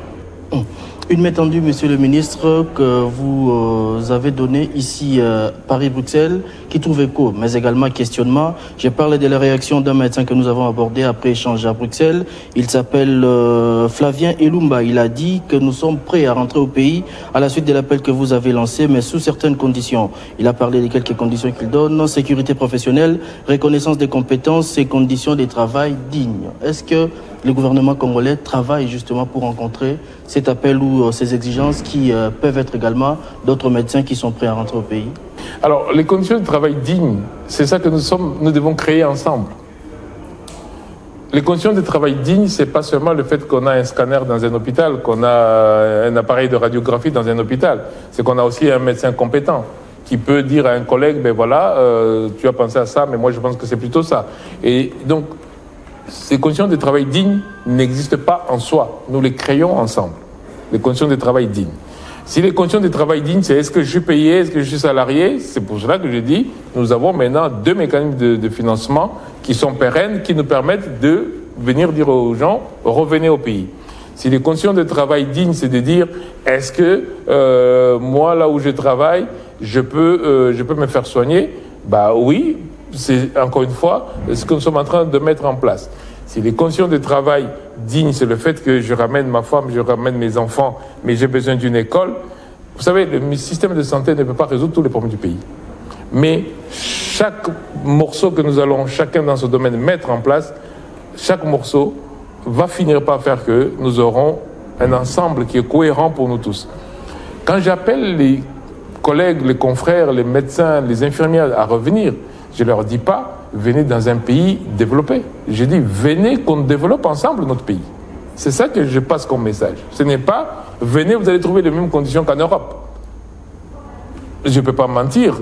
Une main tendue, monsieur le ministre, que vous avez donnée ici Paris-Bruxelles, qui trouve écho, mais également questionnement. J'ai parlé de la réaction d'un médecin que nous avons abordé après échange à Bruxelles. Il s'appelle Flavien Elumba. Il a dit que nous sommes prêts à rentrer au pays à la suite de l'appel que vous avez lancé, mais sous certaines conditions. Il a parlé de quelques conditions qu'il donne: sécurité professionnelle, reconnaissance des compétences et conditions de travail dignes. Est-ce que le gouvernement congolais travaille justement pour rencontrer cet appel ou ces exigences qui peuvent être également d'autres médecins qui sont prêts à rentrer au pays? Alors, les conditions de travail dignes, c'est ça que nous devons créer ensemble. Les conditions de travail dignes, c'est pas seulement le fait qu'on a un scanner dans un hôpital, qu'on a un appareil de radiographie dans un hôpital. C'est qu'on a aussi un médecin compétent qui peut dire à un collègue, ben voilà, tu as pensé à ça, mais moi je pense que c'est plutôt ça. Et donc, ces conditions de travail dignes n'existent pas en soi. Nous les créons ensemble. Les conditions de travail dignes. Si les conditions de travail dignes, c'est est-ce que je suis payé, est-ce que je suis salarié, c'est pour cela que je dis, nous avons maintenant 2 mécanismes de financement qui sont pérennes, qui nous permettent de venir dire aux gens, revenez au pays. Si les conditions de travail dignes, c'est de dire, est-ce que moi, là où je travaille, je peux me faire soigner? Bah oui. C'est encore une fois ce que nous sommes en train de mettre en place. Si les conditions de travail dignes, c'est le fait que je ramène ma femme, je ramène mes enfants, mais j'ai besoin d'une école. Vous savez, le système de santé ne peut pas résoudre tous les problèmes du pays. Mais chaque morceau que nous allons, chacun dans ce domaine, mettre en place, chaque morceau va finir par faire que nous aurons un ensemble qui est cohérent pour nous tous. Quand j'appelle les collègues, les confrères, les médecins, les infirmières à revenir, je ne leur dis pas « venez dans un pays développé ». Je dis « venez qu'on développe ensemble notre pays ». C'est ça que je passe comme message. Ce n'est pas « venez, vous allez trouver les mêmes conditions qu'en Europe ». Je ne peux pas mentir,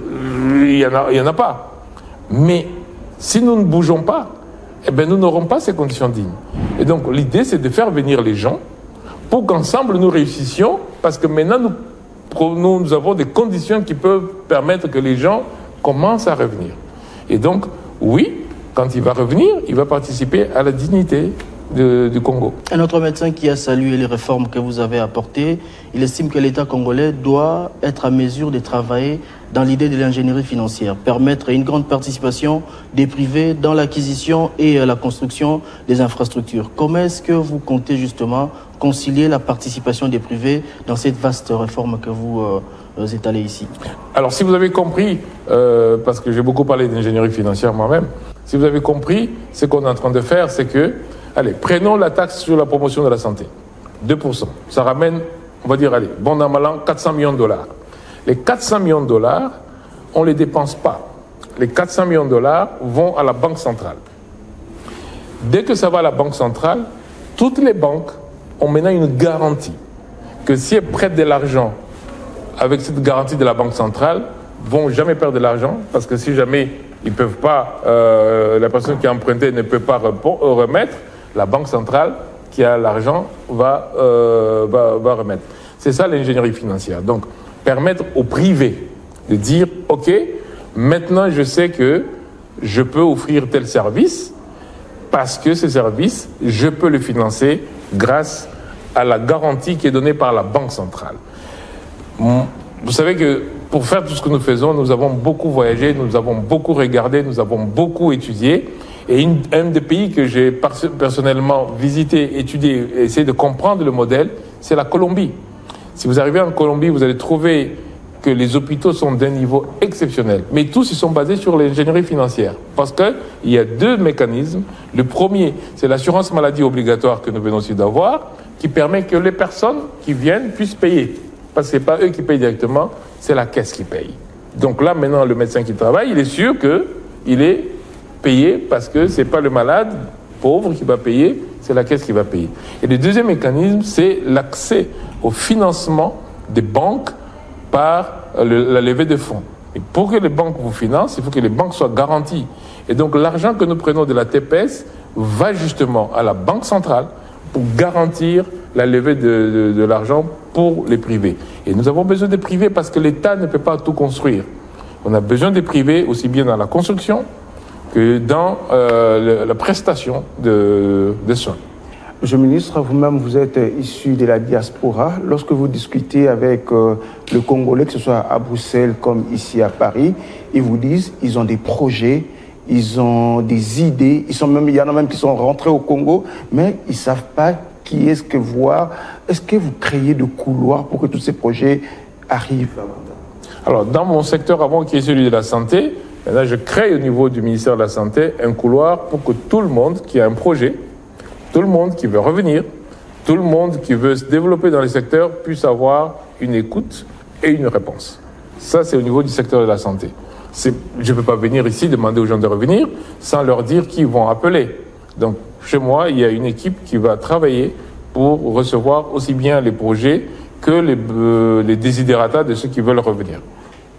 il y en a pas. Mais si nous ne bougeons pas, eh bien, nous n'aurons pas ces conditions dignes. Et donc l'idée, c'est de faire venir les gens pour qu'ensemble nous réussissions, parce que maintenant nous avons des conditions qui peuvent permettre que les gens commencent à revenir. Et donc, oui, quand il va revenir, il va participer à la dignité du Congo. Un autre médecin qui a salué les réformes que vous avez apportées, il estime que l'État congolais doit être à mesure de travailler dans l'idée de l'ingénierie financière, permettre une grande participation des privés dans l'acquisition et la construction des infrastructures. Comment est-ce que vous comptez justement concilier la participation des privés dans cette vaste réforme que vous étalez ici? Alors, si vous avez compris, parce que j'ai beaucoup parlé d'ingénierie financière moi-même, si vous avez compris, ce qu'on est en train de faire, c'est que, allez, prenons la taxe sur la promotion de la santé, 2%. Ça ramène, on va dire, allez, bon an, mal an, 400 millions de dollars. Les 400 millions de dollars, on ne les dépense pas. Les 400 millions de dollars vont à la Banque centrale. Dès que ça va à la Banque centrale, toutes les banques ont maintenant une garantie que si elles prêtent de l'argent avec cette garantie de la Banque centrale, ne vont jamais perdre de l'argent, parce que si jamais ils peuvent pas, la personne qui a emprunté ne peut pas remettre, la Banque centrale qui a l'argent va remettre. C'est ça l'ingénierie financière. Donc, permettre au privé de dire « Ok, maintenant je sais que je peux offrir tel service parce que ce service, je peux le financer grâce à la garantie qui est donnée par la Banque centrale. » Vous savez que pour faire tout ce que nous faisons, nous avons beaucoup voyagé, nous avons beaucoup regardé, nous avons beaucoup étudié. Et un des pays que j'ai personnellement visité, étudié, essayé de comprendre le modèle, c'est la Colombie. Si vous arrivez en Colombie, vous allez trouver que les hôpitaux sont d'un niveau exceptionnel. Mais tous, ils sont basés sur l'ingénierie financière. Parce qu'il y a deux mécanismes. Le premier, c'est l'assurance maladie obligatoire que nous venons aussi d'avoir, qui permet que les personnes qui viennent puissent payer. Parce que ce n'est pas eux qui payent directement, c'est la caisse qui paye. Donc là, maintenant, le médecin qui travaille, il est sûr qu'il est payé parce que ce n'est pas le malade pauvre qui va payer, c'est la caisse qui va payer. Et le deuxième mécanisme, c'est l'accès au financement des banques par la levée de fonds. Et pour que les banques vous financent, il faut que les banques soient garanties. Et donc l'argent que nous prenons de la TPS va justement à la Banque centrale pour garantir la levée de l'argent pour les privés. Et nous avons besoin des privés parce que l'État ne peut pas tout construire. On a besoin des privés aussi bien dans la construction que dans la prestation de soins. Monsieur le ministre, vous-même, vous êtes issu de la diaspora. Lorsque vous discutez avec le Congolais, que ce soit à Bruxelles comme ici à Paris, ils vous disent qu'ils ont des projets, ils ont des idées, il y en a même qui sont rentrés au Congo, mais ils ne savent pas qui est-ce que voir. Est-ce que vous créez de couloirs pour que tous ces projets arrivent? Alors, dans mon secteur avant, qui est celui de la santé, là, je crée au niveau du ministère de la Santé un couloir pour que tout le monde qui a un projet, tout le monde qui veut revenir, tout le monde qui veut se développer dans les secteurs puisse avoir une écoute et une réponse. Ça, c'est au niveau du secteur de la santé. Je ne peux pas venir ici demander aux gens de revenir sans leur dire qui vont appeler. Donc, chez moi, il y a une équipe qui va travailler pour recevoir aussi bien les projets que les desiderata de ceux qui veulent revenir.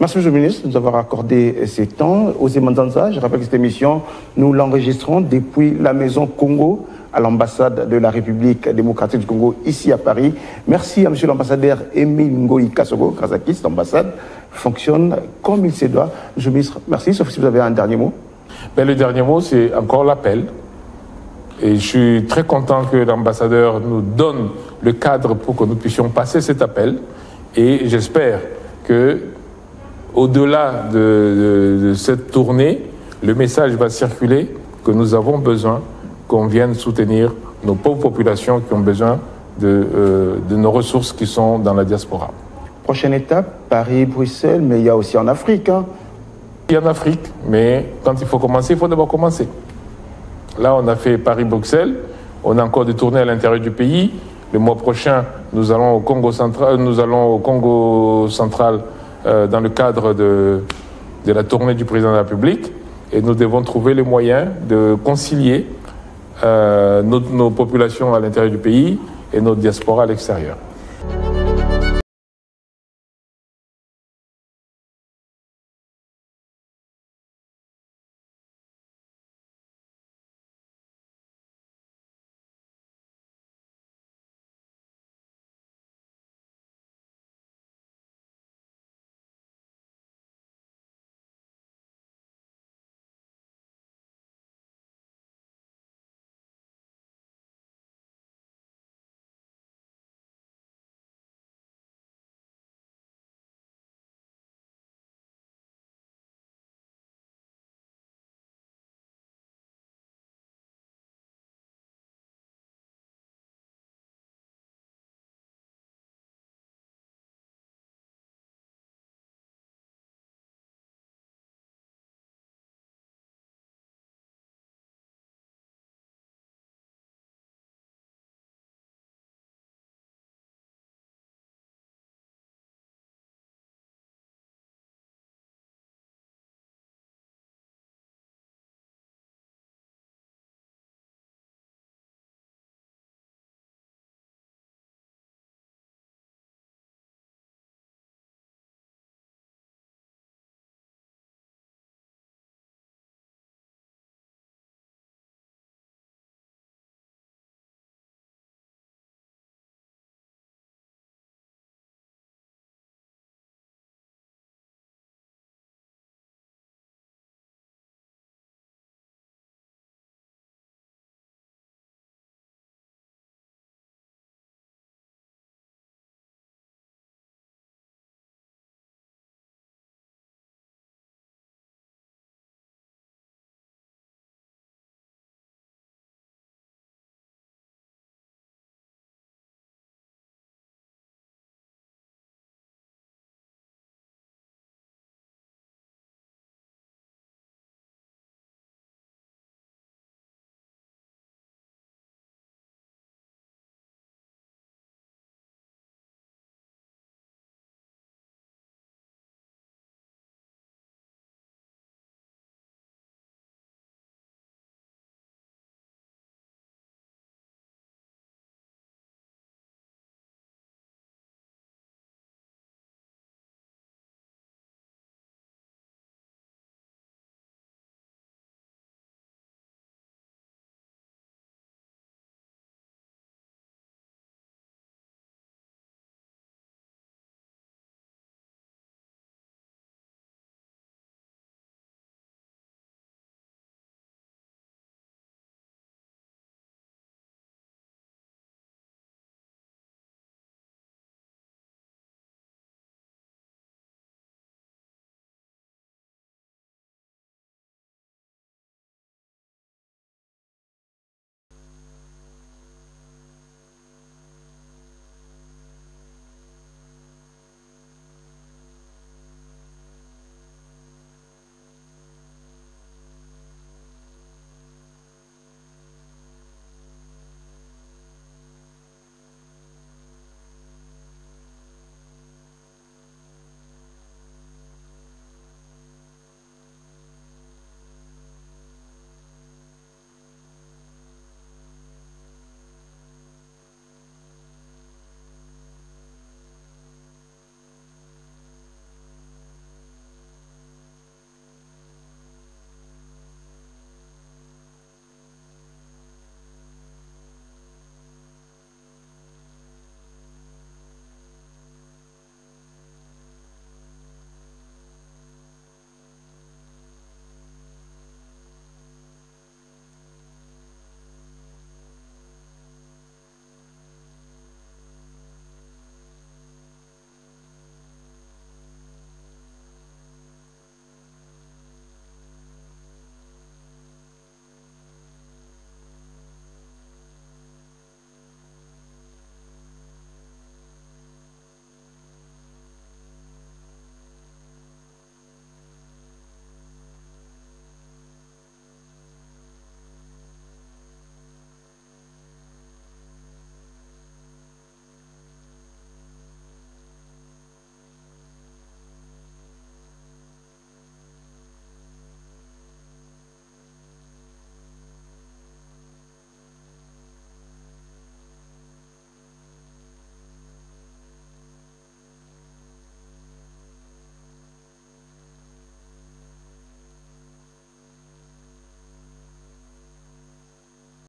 Merci, Monsieur le ministre, de nous avoir accordé ces temps. Osé Manzanza, je rappelle que cette émission, nous l'enregistrons depuis la Maison Congo, à l'ambassade de la République démocratique du Congo, ici à Paris. Merci à Monsieur l'ambassadeur Émile Ngoï Kassogo, grâce à qui cette ambassade fonctionne comme il se doit. Monsieur le ministre, merci, sauf si vous avez un dernier mot. Le dernier mot, c'est encore l'appel. Et je suis très content que l'ambassadeur nous donne le cadre pour que nous puissions passer cet appel. Et j'espère que, au-delà de cette tournée, le message va circuler que nous avons besoin qu'on vienne soutenir nos pauvres populations qui ont besoin de nos ressources qui sont dans la diaspora. Prochaine étape, Paris, Bruxelles, mais il y a aussi en Afrique. en Afrique, mais quand il faut commencer, il faut d'abord commencer. Là, on a fait Paris-Bruxelles, on a encore des tournées à l'intérieur du pays. Le mois prochain, nous allons au Congo central, dans le cadre de la tournée du président de la République, et nous devons trouver les moyens de concilier nos populations à l'intérieur du pays et nos diasporas à l'extérieur.